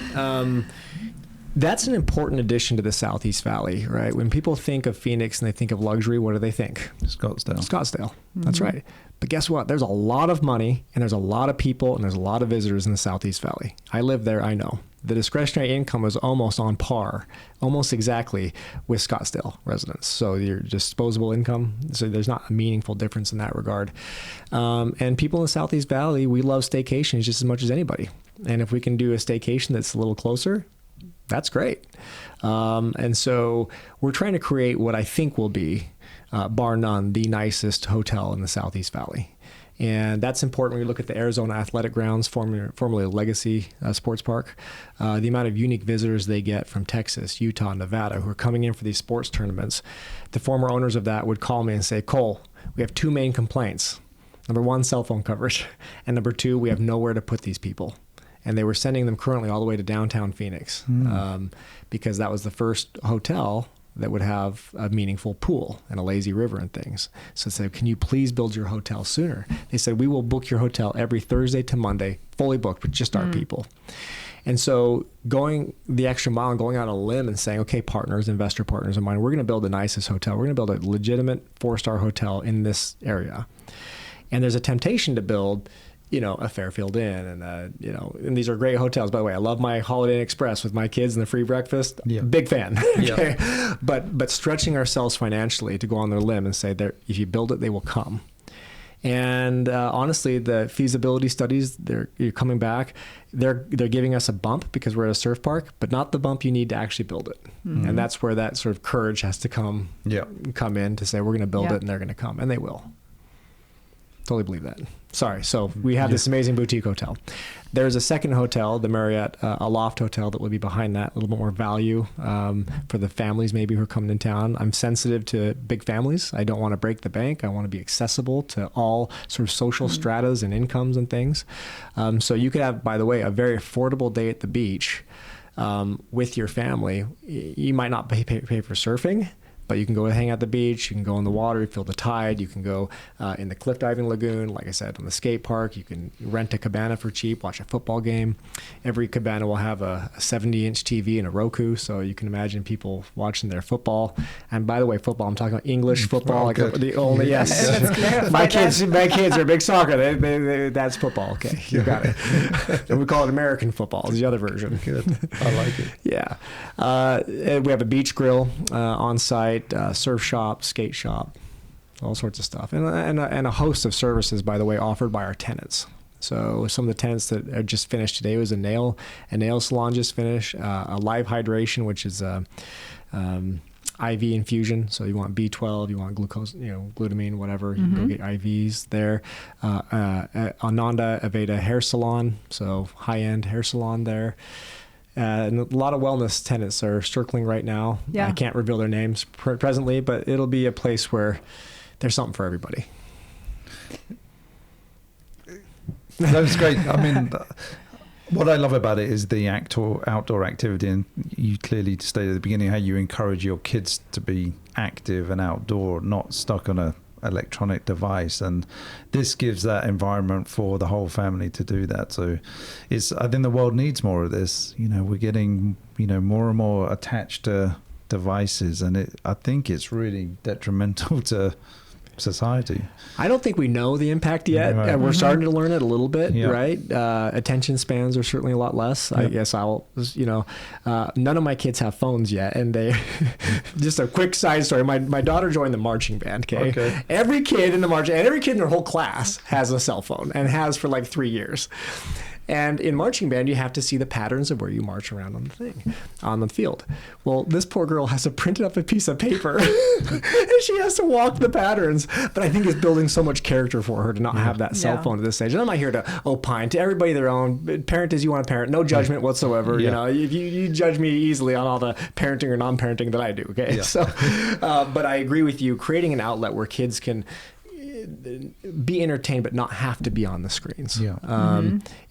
That's an important addition to the Southeast Valley, right? When people think of Phoenix and they think of luxury, what do they think? Scottsdale. Mm-hmm. That's right. But guess what? There's a lot of money, and there's a lot of people, and there's a lot of visitors in the Southeast Valley. I live there, I know. The discretionary income is almost on par, almost exactly with Scottsdale residents. So your disposable income, so there's not a meaningful difference in that regard. And people in the Southeast Valley, we love staycations just as much as anybody. And if we can do a staycation that's a little closer, that's great. And so we're trying to create what I think will be, bar none, the nicest hotel in the Southeast Valley. And that's important when you look at the Arizona Athletic Grounds, formerly Legacy Sports Park. The amount of unique visitors they get from Texas, Utah, Nevada, who are coming in for these sports tournaments. The former owners of that would call me and say, Cole, we have two main complaints. Number one, cell phone coverage. And number two, we have nowhere to put these people. And they were sending them currently all the way to downtown Phoenix because that was the first hotel that would have a meaningful pool and a lazy river and things. So I said, can you please build your hotel sooner? They said, we will book your hotel every Thursday to Monday, fully booked with just our people. And so going the extra mile and going out on a limb and saying, okay, partners, investor partners of mine, we're going to build the nicest hotel. We're going to build a legitimate 4-star hotel in this area. And there's a temptation to build a Fairfield Inn and these are great hotels. By the way, I love my Holiday Inn Express with my kids and the free breakfast. Yeah. Big fan. Okay? Yeah. But stretching ourselves financially to go on their limb and say that if you build it, they will come. And honestly, the feasibility studies, you're coming back. They're giving us a bump because we're at a surf park, but not the bump you need to actually build it. Mm-hmm. And that's where that sort of courage has to come in to say we're going to build it, and they're going to come, and they will. Totally believe that. Sorry. So we have this amazing boutique hotel. There's a second hotel, the Marriott, a loft hotel that will be behind that, a little bit more value for the families maybe who are coming in town. I'm sensitive to big families. I don't want to break the bank. I want to be accessible to all sort of social stratas and incomes and things. So you could have, by the way, a very affordable day at the beach with your family. You might not pay for surfing, but you can go hang out at the beach, you can go in the water, feel the tide, you can go in the cliff diving lagoon, like I said, on the skate park, you can rent a cabana for cheap, watch a football game. Every cabana will have a 70-inch TV and a Roku, so you can imagine people watching their football. And by the way, football, I'm talking about English football, like the only, yes. My kids are big soccer, they that's football, okay, you got it. And we call it American football, is the other version. Good, I like it. Yeah. We have a beach grill on site. Surf shop, skate shop, all sorts of stuff, and a host of services, by the way, offered by our tenants. So some of the tenants that are just finished today was a nail salon just finished, a live hydration, which is IV infusion. So you want B12, you want glucose, glutamine, whatever. You can go get IVs there. Ananda Aveda hair salon, so high-end hair salon there. And a lot of wellness tenants are circling right now. Yeah. I can't reveal their names presently, but it'll be a place where there's something for everybody. That was great. I mean, what I love about it is the outdoor activity. And you clearly stated at the beginning how you encourage your kids to be active and outdoor, not stuck on electronic device, and this gives that environment for the whole family to do that. So I think the world needs more of this. We're getting more and more attached to devices, and I think it's really detrimental to society. I don't think we know the impact yet. Right. We're starting to learn it a little bit, Yeah. right? Attention spans are certainly a lot less. I guess none of my kids have phones yet, and they just a quick side story. My daughter joined the marching band. Okay. Every kid in the marching, and every kid in their whole class has a cell phone, and has for like 3 years. And in marching band, you have to see the patterns of where you march around on the field. Well, this poor girl has to print up a piece of paper and she has to walk the patterns. But I think it's building so much character for her to not have that cell phone at this stage. And I'm not here to opine. To everybody their own. Parent as you want to parent. No judgment whatsoever. If you judge me easily on all the parenting or non-parenting that I do. Okay. Yeah. So, but I agree with you. Creating an outlet where kids can be entertained but not have to be on the screens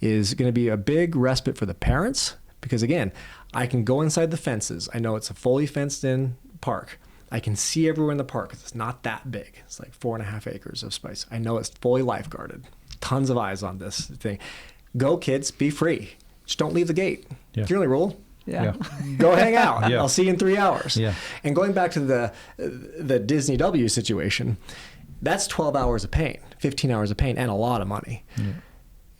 is going to be a big respite for the parents, because again, I can go inside the fences. I know it's a fully fenced in park. I can see everywhere in the park. It's not that big. It's like 4.5 acres of space. I know it's fully lifeguarded. Tons of eyes on this thing. Go kids, be free. Just don't leave the gate. It's the only rule. Yeah. Go hang out. I'll see you in 3 hours. Yeah. And going back to the Disney W situation, that's 12 hours of pain, 15 hours of pain, and a lot of money.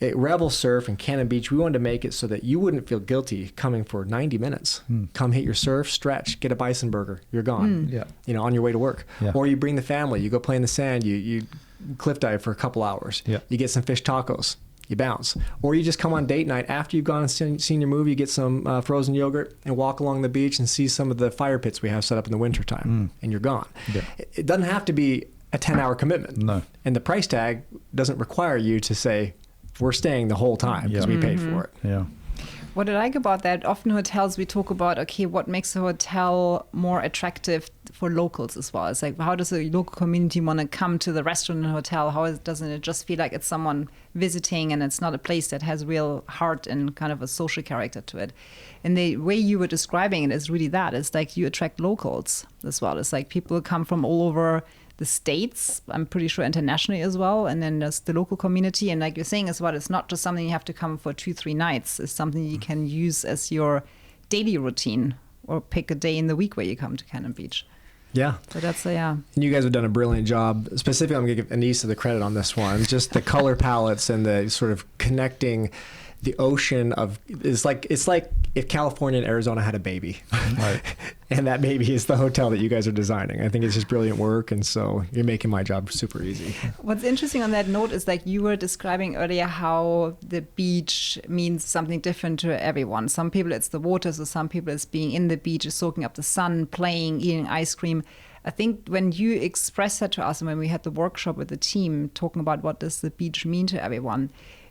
At Rebel Surf and Cannon Beach, we wanted to make it so that you wouldn't feel guilty coming for 90 minutes. Come hit your surf, stretch, get a bison burger, you're gone. On your way to work. Or you bring the family, you go play in the sand, you cliff dive for a couple hours. You get some fish tacos, you bounce. Or you just come on date night after you've gone and seen your movie, you get some frozen yogurt and walk along the beach and see some of the fire pits we have set up in the wintertime, and you're gone. It doesn't have to be a 10-hour commitment. No. And the price tag doesn't require you to say, we're staying the whole time because we paid for it. Yeah. What I like about that, often hotels, we talk about, okay, what makes a hotel more attractive for locals as well? It's like, how does a local community want to come to the restaurant and hotel? Doesn't it just feel like it's someone visiting and it's not a place that has real heart and kind of a social character to it? And the way you were describing it is really that. It's like you attract locals as well. It's like people come from all over the States, I'm pretty sure internationally as well. And then there's the local community. And like you're saying as well, it's not just something you have to come for 2-3 nights. It's something you can use as your daily routine, or pick a day in the week where you come to Cannon Beach. Yeah. So that's And you guys have done a brilliant job. Specifically, I'm going to give Anissa the credit on this one. Just the color palettes and the sort of connecting the ocean of, it's like if California and Arizona had a baby. Right. And that baby is the hotel that you guys are designing. I think it's just brilliant work, and so you're making my job super easy. What's interesting on that note is like you were describing earlier how the beach means something different to everyone. Some people it's the water, so some people it's being in the beach, soaking up the sun, playing, eating ice cream. I think when you expressed that to us and when we had the workshop with the team talking about what does the beach mean to everyone,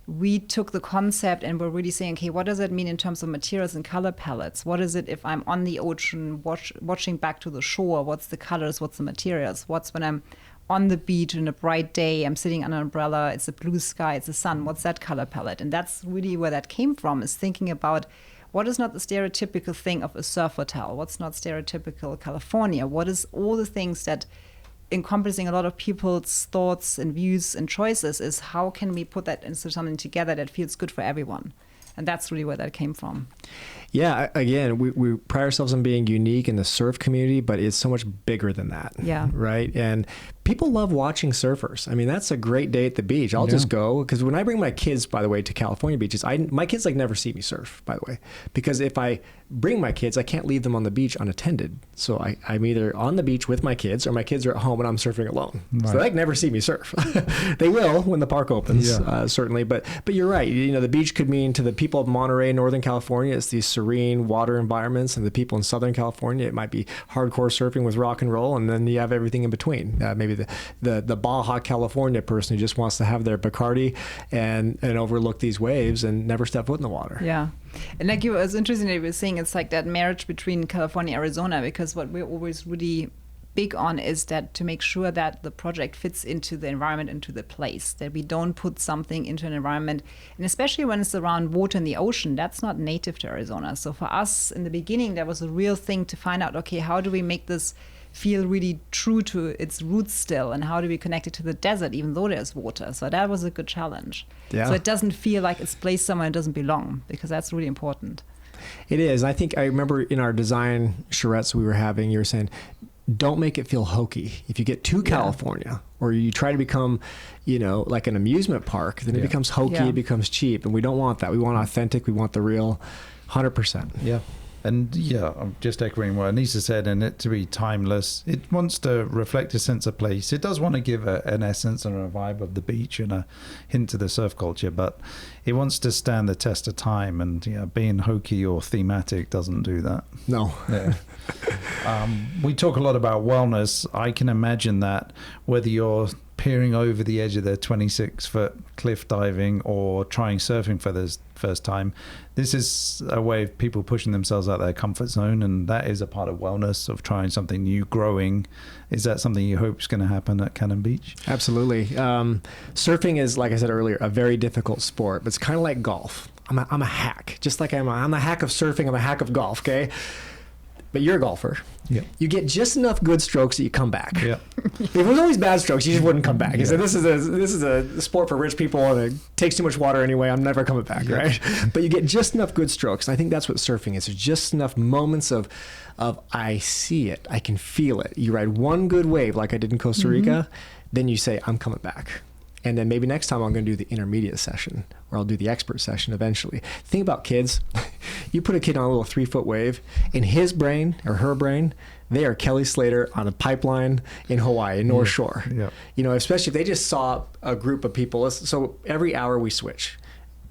we took the concept and we're really saying, okay, what does it mean in terms of materials and color palettes? What is it if I'm on the ocean watching back to the shore? What's the colors? What's the materials? What's when I'm on the beach in a bright day, I'm sitting under an umbrella, it's a blue sky, it's the sun. What's that color palette? And that's really where that came from, is thinking about what is not the stereotypical thing of a surf hotel? What's not stereotypical California? What is all the things that encompassing a lot of people's thoughts and views and choices, is how can we put that into something together that feels good for everyone? And that's really where that came from. Yeah, again, we pride ourselves on being unique in the surf community, but it's so much bigger than that. Yeah. Right? And people love watching surfers. I mean, that's a great day at the beach. I'll just go, because when I bring my kids, by the way, to California beaches, my kids like never see me surf, by the way, because if I bring my kids, I can't leave them on the beach unattended. So I'm either on the beach with my kids or my kids are at home and I'm surfing alone. Right. So they like never see me surf. They will when the park opens, certainly. But you're right. You know, the beach could mean to the people of Monterey, Northern California, it's these serene water environments, and the people in Southern California, it might be hardcore surfing with rock and roll, and then you have everything in between. Maybe the Baja California person who just wants to have their Bacardi and overlook these waves and never step foot in the water. Yeah. And like it was interesting that you were saying, it's like that marriage between California and Arizona, because what we're always really big on is that to make sure that the project fits into the environment, into the place, that we don't put something into an environment, and especially when it's around water in the ocean, that's not native to Arizona. So for us in the beginning, there was a real thing to find out, okay, how do we make this feel really true to its roots still, and how to be connected to the desert even though there's water. So that was a good challenge. Yeah. So it doesn't feel like it's placed somewhere it doesn't belong, because that's really important. It is. I think I remember in our design charrettes we were having, you were saying, don't make it feel hokey. If you get too California or you try to become, like an amusement park, then it becomes hokey, it becomes cheap. And we don't want that. We want authentic. We want the real 100%. Yeah. And I'm just echoing what Anissa said, and it to be timeless. It wants to reflect a sense of place. It does want to give an essence and a vibe of the beach and a hint to the surf culture, but it wants to stand the test of time. And being hokey or thematic doesn't do that. No. Yeah. We talk a lot about wellness. I can imagine that whether you're peering over the edge of the 26-foot cliff diving or trying surfing for the first time, this is a way of people pushing themselves out of their comfort zone, and that is a part of wellness, of trying something new, growing. Is that something you hope is going to happen at Cannon Beach? Absolutely. Surfing is, like I said earlier, a very difficult sport, but it's kind of like golf. I'm a hack, just like I'm a hack of surfing. I'm a hack of golf. Okay. But you're a golfer. Yeah. You get just enough good strokes that you come back. Yeah. If it was always bad strokes, you just wouldn't come back. You said, this is a sport for rich people, and it takes too much water anyway. I'm never coming back, right? But you get just enough good strokes. And I think that's what surfing is. There's just enough moments of I see it, I can feel it. You ride one good wave like I did in Costa Rica, then you say, I'm coming back. And then maybe next time I'm going to do the intermediate session, or I'll do the expert session eventually. Think about kids. You put a kid on a little 3-foot wave, in his brain or her brain, they are Kelly Slater on a pipeline in Hawaii, in North Shore. Yeah. Especially if they just saw a group of people. So every hour we switch.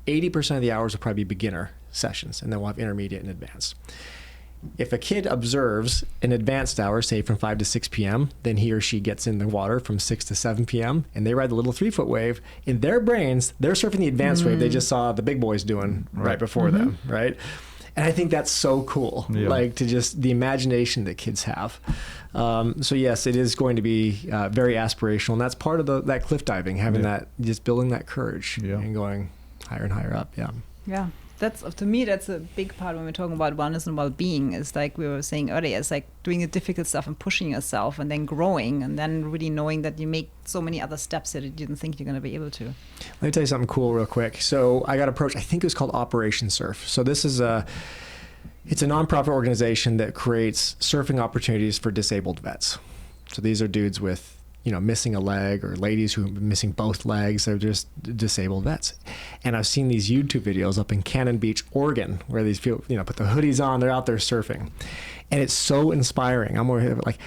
80% of the hours will probably be beginner sessions, and then we'll have intermediate and advanced. If a kid observes an advanced hour, say from 5 to 6 p.m., then he or she gets in the water from 6 to 7 p.m., and they ride the little 3-foot wave. In their brains, they're surfing the advanced wave they just saw the big boys doing right before them, right? And I think that's so cool, like to just the imagination that kids have. So yes, it is going to be very aspirational, and that's part of that cliff diving, having that, just building that courage and going higher and higher up. Yeah. That's, to me, that's a big part when we're talking about wellness and well-being. Is like we were saying earlier, it's like doing the difficult stuff and pushing yourself, and then growing, and then really knowing that you make so many other steps that you didn't think you're going to be able to. Let me tell you something cool real quick. So I got approached, I think it was called Operation Surf. So this is it's a nonprofit organization that creates surfing opportunities for disabled vets. So these are dudes with missing a leg, or ladies who are missing both legs. They're just disabled vets. And I've seen these YouTube videos up in Cannon Beach, Oregon, where these people, put the hoodies on, they're out there surfing. And it's so inspiring. I'm like,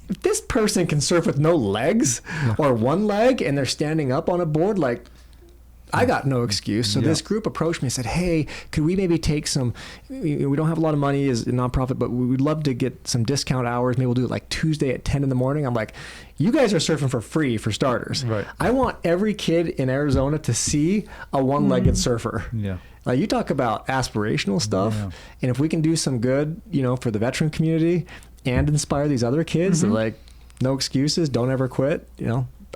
if this person can surf with no legs or one leg, and they're standing up on a board, like, I got no excuse. So this group approached me and said, hey, could we maybe take some, we don't have a lot of money as a nonprofit, but we would love to get some discount hours. Maybe we'll do it like Tuesday at 10 in the morning. I'm like, you guys are surfing for free for starters. Right. I want every kid in Arizona to see a one-legged surfer. Yeah. Like, you talk about aspirational stuff. Yeah. And if we can do some good, for the veteran community and inspire these other kids, they're like, no excuses, don't ever quit,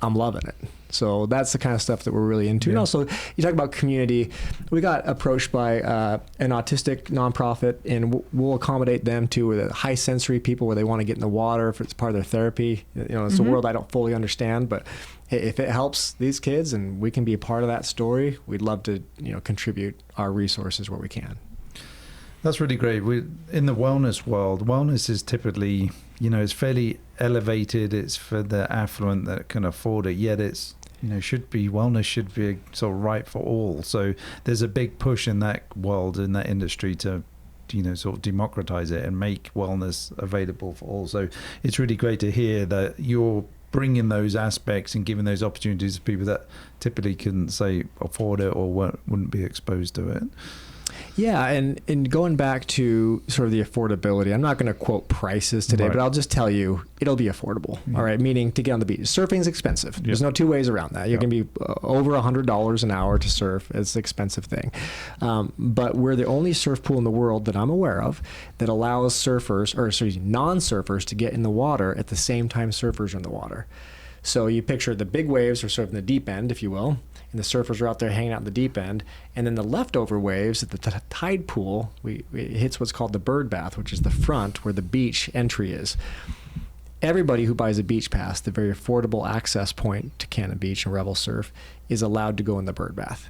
I'm loving it. So that's the kind of stuff that we're really into. And also, you talk about community. We got approached by an autistic nonprofit, and we'll accommodate them too, with high sensory people where they want to get in the water if it's part of their therapy. It's a world I don't fully understand, but if it helps these kids and we can be a part of that story, we'd love to contribute our resources where we can. That's really great. In the wellness world, wellness is typically, it's fairly elevated. It's for the affluent that can afford it, yet it's, wellness should be sort of right for all. So there's a big push in that world, in that industry, to sort of democratize it and make wellness available for all. So it's really great to hear that you're bringing those aspects and giving those opportunities to people that typically couldn't, say, afford it or wouldn't be exposed to it. Yeah, and going back to sort of the affordability, I'm not going to quote prices today, but I'll just tell you it'll be affordable. All right, meaning to get on the beach. Surfing is expensive. There's no two ways around that. You're going to be over $100 an hour to surf. It's an expensive thing. But we're the only surf pool in the world that I'm aware of that allows non-surfers to get in the water at the same time surfers are in the water. So you picture the big waves are surfing the deep end, if you will, and the surfers are out there hanging out in the deep end. And then the leftover waves at the tide pool, it hits what's called the bird bath, which is the front where the beach entry is. everybody who buys a beach pass, the very affordable access point to Cannon Beach and Revel Surf, is allowed to go in the bird bath.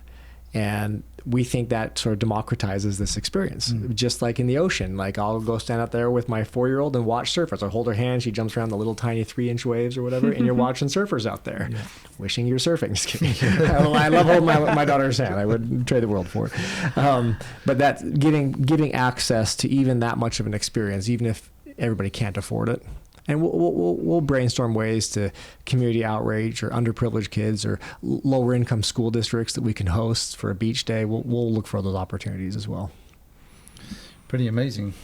And we think that sort of democratizes this experience. Just like in the ocean, like I'll go stand out there with my 4-year-old and watch surfers. I hold her hand, she jumps around the little tiny 3-inch waves or whatever, and you're watching surfers out there, wishing you're surfing. Just kidding. I love holding my daughter's hand. I would trade the world for it. But that's giving access to even that much of an experience, even if everybody can't afford it. And we'll brainstorm ways to community outreach or underprivileged kids or lower income school districts that we can host for a beach day. We'll look for those opportunities as well. Pretty amazing.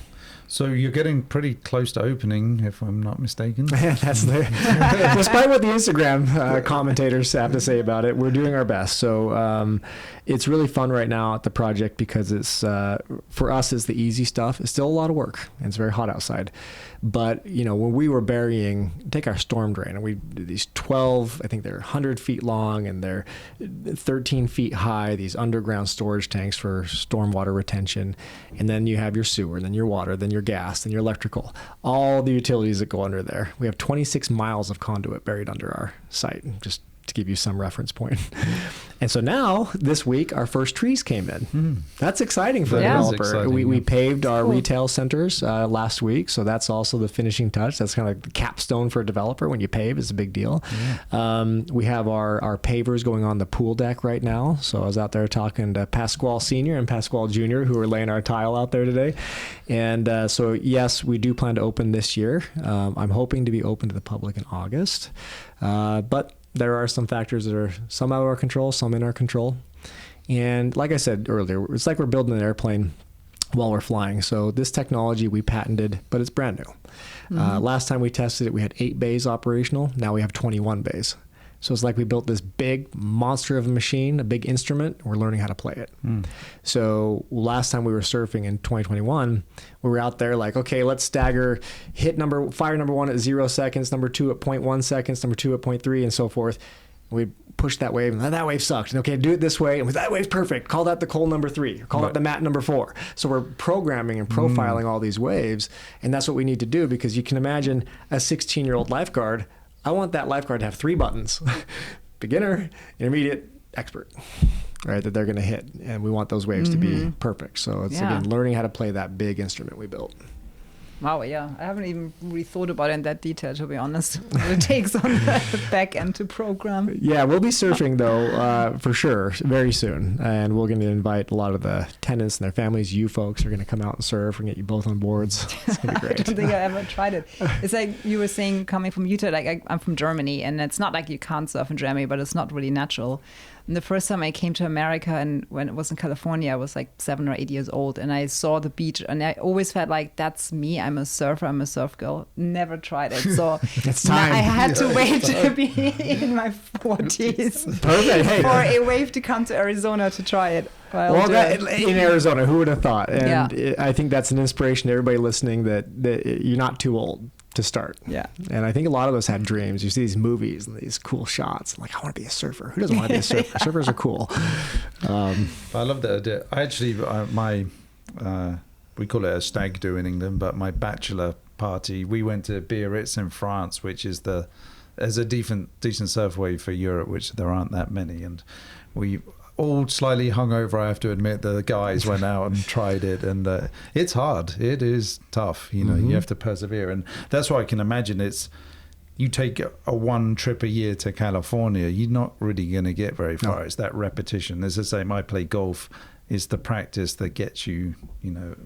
So you're getting pretty close to opening, if I'm not mistaken. That's despite what the Instagram commentators have to say about it, we're doing our best. So it's really fun right now at the project because it's for us, it's the easy stuff. It's still a lot of work and it's very hot outside. But when we were burying, take our storm drain, and we did these 12, I think they're 100 feet long and they're 13 feet high, these underground storage tanks for stormwater retention. And then you have your sewer, then your water, then your gas, then your electrical, all the utilities that go under there. We have 26 miles of conduit buried under our site, just to give you some reference point. And so now, this week, our first trees came in. That's exciting for the developer. We paved our retail centers last week, so that's also the finishing touch. That's kind of like the capstone for a developer. When you pave, it's a big deal. We have our pavers going on the pool deck right now. So I was out there talking to Pasquale Sr. and Pasquale Jr., who are laying our tile out there today. And so, yes, we do plan to open this year. I'm hoping to be open to the public in August. But there are some factors that are some out of our control, some in our control. And like I said earlier, it's like we're building an airplane while we're flying. So this technology we patented, but it's brand new. Last time we tested it, we had 8 bays operational. Now we have 21 bays. So it's like we built this big monster of a machine, a big instrument, and we're learning how to play it. So last time we were surfing in 2021, we were out there like, okay, let's stagger, fire number 1 at 0 seconds, number 2 at 0.1 seconds, number 2 at 0.3, and so forth. We pushed that wave, and that wave sucked. Okay, do it this way. And that wave's perfect. Call that the coal number 3. Or call that the mat number 4. So we're programming and profiling all these waves, and that's what we need to do, because you can imagine a 16-year-old lifeguard. I want that lifeguard to have 3 buttons: beginner, intermediate, expert, right? That they're going to hit, and we want those waves to be perfect. So it's again learning how to play that big instrument we built. Wow, yeah. I haven't even really thought about it in that detail, to be honest. What it takes on the back end to program. Yeah, we'll be surfing, though, for sure, very soon. And we're going to invite a lot of the tenants and their families. You folks are going to come out and surf and get you both on boards. It's going to be great. I don't think I ever tried it. It's like you were saying, coming from Utah, like I'm from Germany, and it's not like you can't surf in Germany, but it's not really natural. And the first time I came to America, and when it was in California, I was like 7 or 8 years old, and I saw the beach, and I always felt like, that's me. I'm a surfer. I'm a surf girl. Never tried it. So it's time. I had to wait to be in my 40s Perfect. for a wave to come to Arizona to try it. In Arizona, who would have thought? And I think that's an inspiration to everybody listening that you're not too old to start. Yeah. And I think a lot of us had dreams. You see these movies and these cool shots. Like, I want to be a surfer. Who doesn't want to be a surfer? Surfers are cool. I love that idea. I actually, we call it a stag do in England, but my bachelor party, we went to Biarritz in France, which is there's a decent surf wave for Europe, which there aren't that many. And we all slightly hungover, I have to admit. The guys went out and tried it, and it's hard. It is tough. You have to persevere, and that's why I can imagine you take a 1 trip a year to California, you're not really going to get very far. No. It's that repetition. As I say, I play golf. It's the practice that gets you,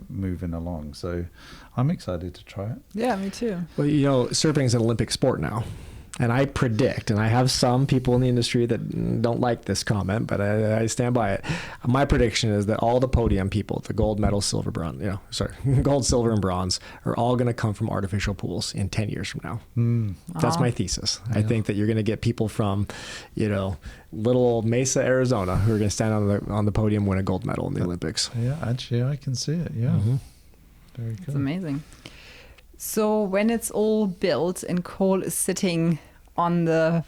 moving along. So I'm excited to try it. Yeah, me too. Well, surfing is an Olympic sport now. And I predict, and I have some people in the industry that don't like this comment, but I stand by it. My prediction is that all the podium people, the gold, medal, silver, bronze, gold, silver, and bronze, are all going to come from artificial pools in 10 years from now. That's my thesis. Yeah. I think that you're going to get people from, little old Mesa, Arizona, who are going to stand on the podium, win a gold medal in the Olympics. Yeah, actually, I can see it. Yeah, very cool. It's amazing. So when it's all built and Cole is sitting on the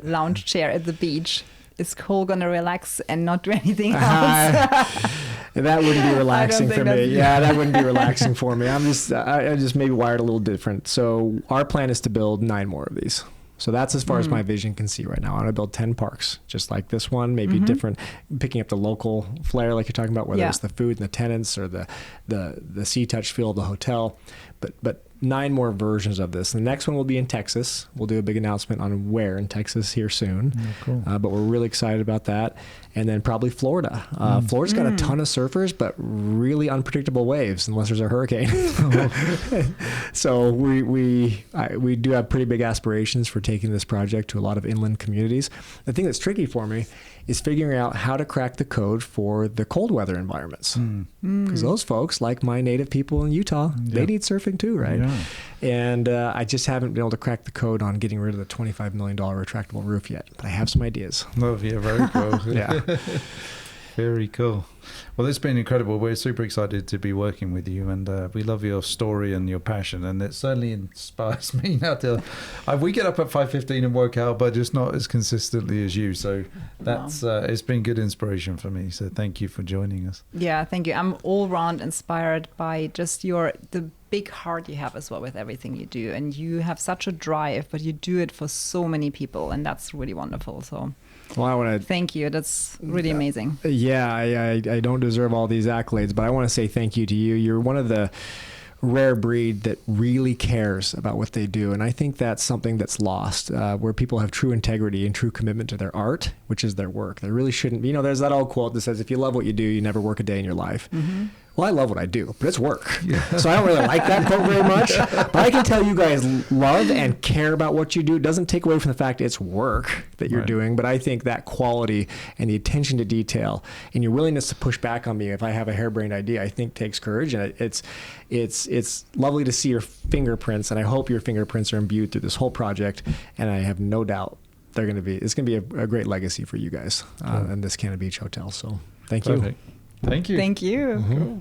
lounge chair at the beach, is Cole gonna relax and not do anything else? That wouldn't be relaxing for me. that's- Yeah, that wouldn't be relaxing for me. I just maybe wired a little different. So our plan is to build 9 more of these. So that's as far as my vision can see right now. I want to build 10 parks, just like this one, maybe different, picking up the local flair like you're talking about, whether it's the food and the tenants or the sea touch feel of the hotel. But 9 more versions of this. The next one will be in Texas. We'll do a big announcement on where in Texas here soon. Cool. But we're really excited about that. And then probably Florida. Florida's got a ton of surfers, but really unpredictable waves unless there's a hurricane. So we do have pretty big aspirations for taking this project to a lot of inland communities. The thing that's tricky for me is figuring out how to crack the code for the cold weather environments. Because those folks, like my native people in Utah, they need surfing too, right? Yeah. And I just haven't been able to crack the code on getting rid of the $25 million retractable roof yet. But I have some ideas. Oh, yeah, very cool. Yeah. Very cool. Well, it's been incredible. We're super excited to be working with you, and we love your story and your passion, and it certainly inspires me now to we get up at 5:15 and work out, but just not as consistently as you. So that's it's been good inspiration for me. So thank you for joining us. Yeah, thank you. I'm all round inspired by just the big heart you have as well with everything you do, and you have such a drive, but you do it for so many people, and that's really wonderful. So Well, I want to thank you. That's really amazing. Yeah, I don't deserve all these accolades, but I want to say thank you to you. You're one of the rare breed that really cares about what they do. And I think that's something that's lost, where people have true integrity and true commitment to their art, which is their work. There really shouldn't be, there's that old quote that says, if you love what you do, you never work a day in your life. Well, I love what I do, but it's work. Yeah. So I don't really like that quote very much. But I can tell you guys love and care about what you do. It doesn't take away from the fact it's work that you're doing. But I think that quality and the attention to detail and your willingness to push back on me if I have a harebrained idea, I think takes courage. And it's lovely to see your fingerprints. And I hope your fingerprints are imbued through this whole project. And I have no doubt it's going to be a great legacy for you guys and this Cannon Beach Hotel. So thank you. Thank you. Thank you. Mm-hmm.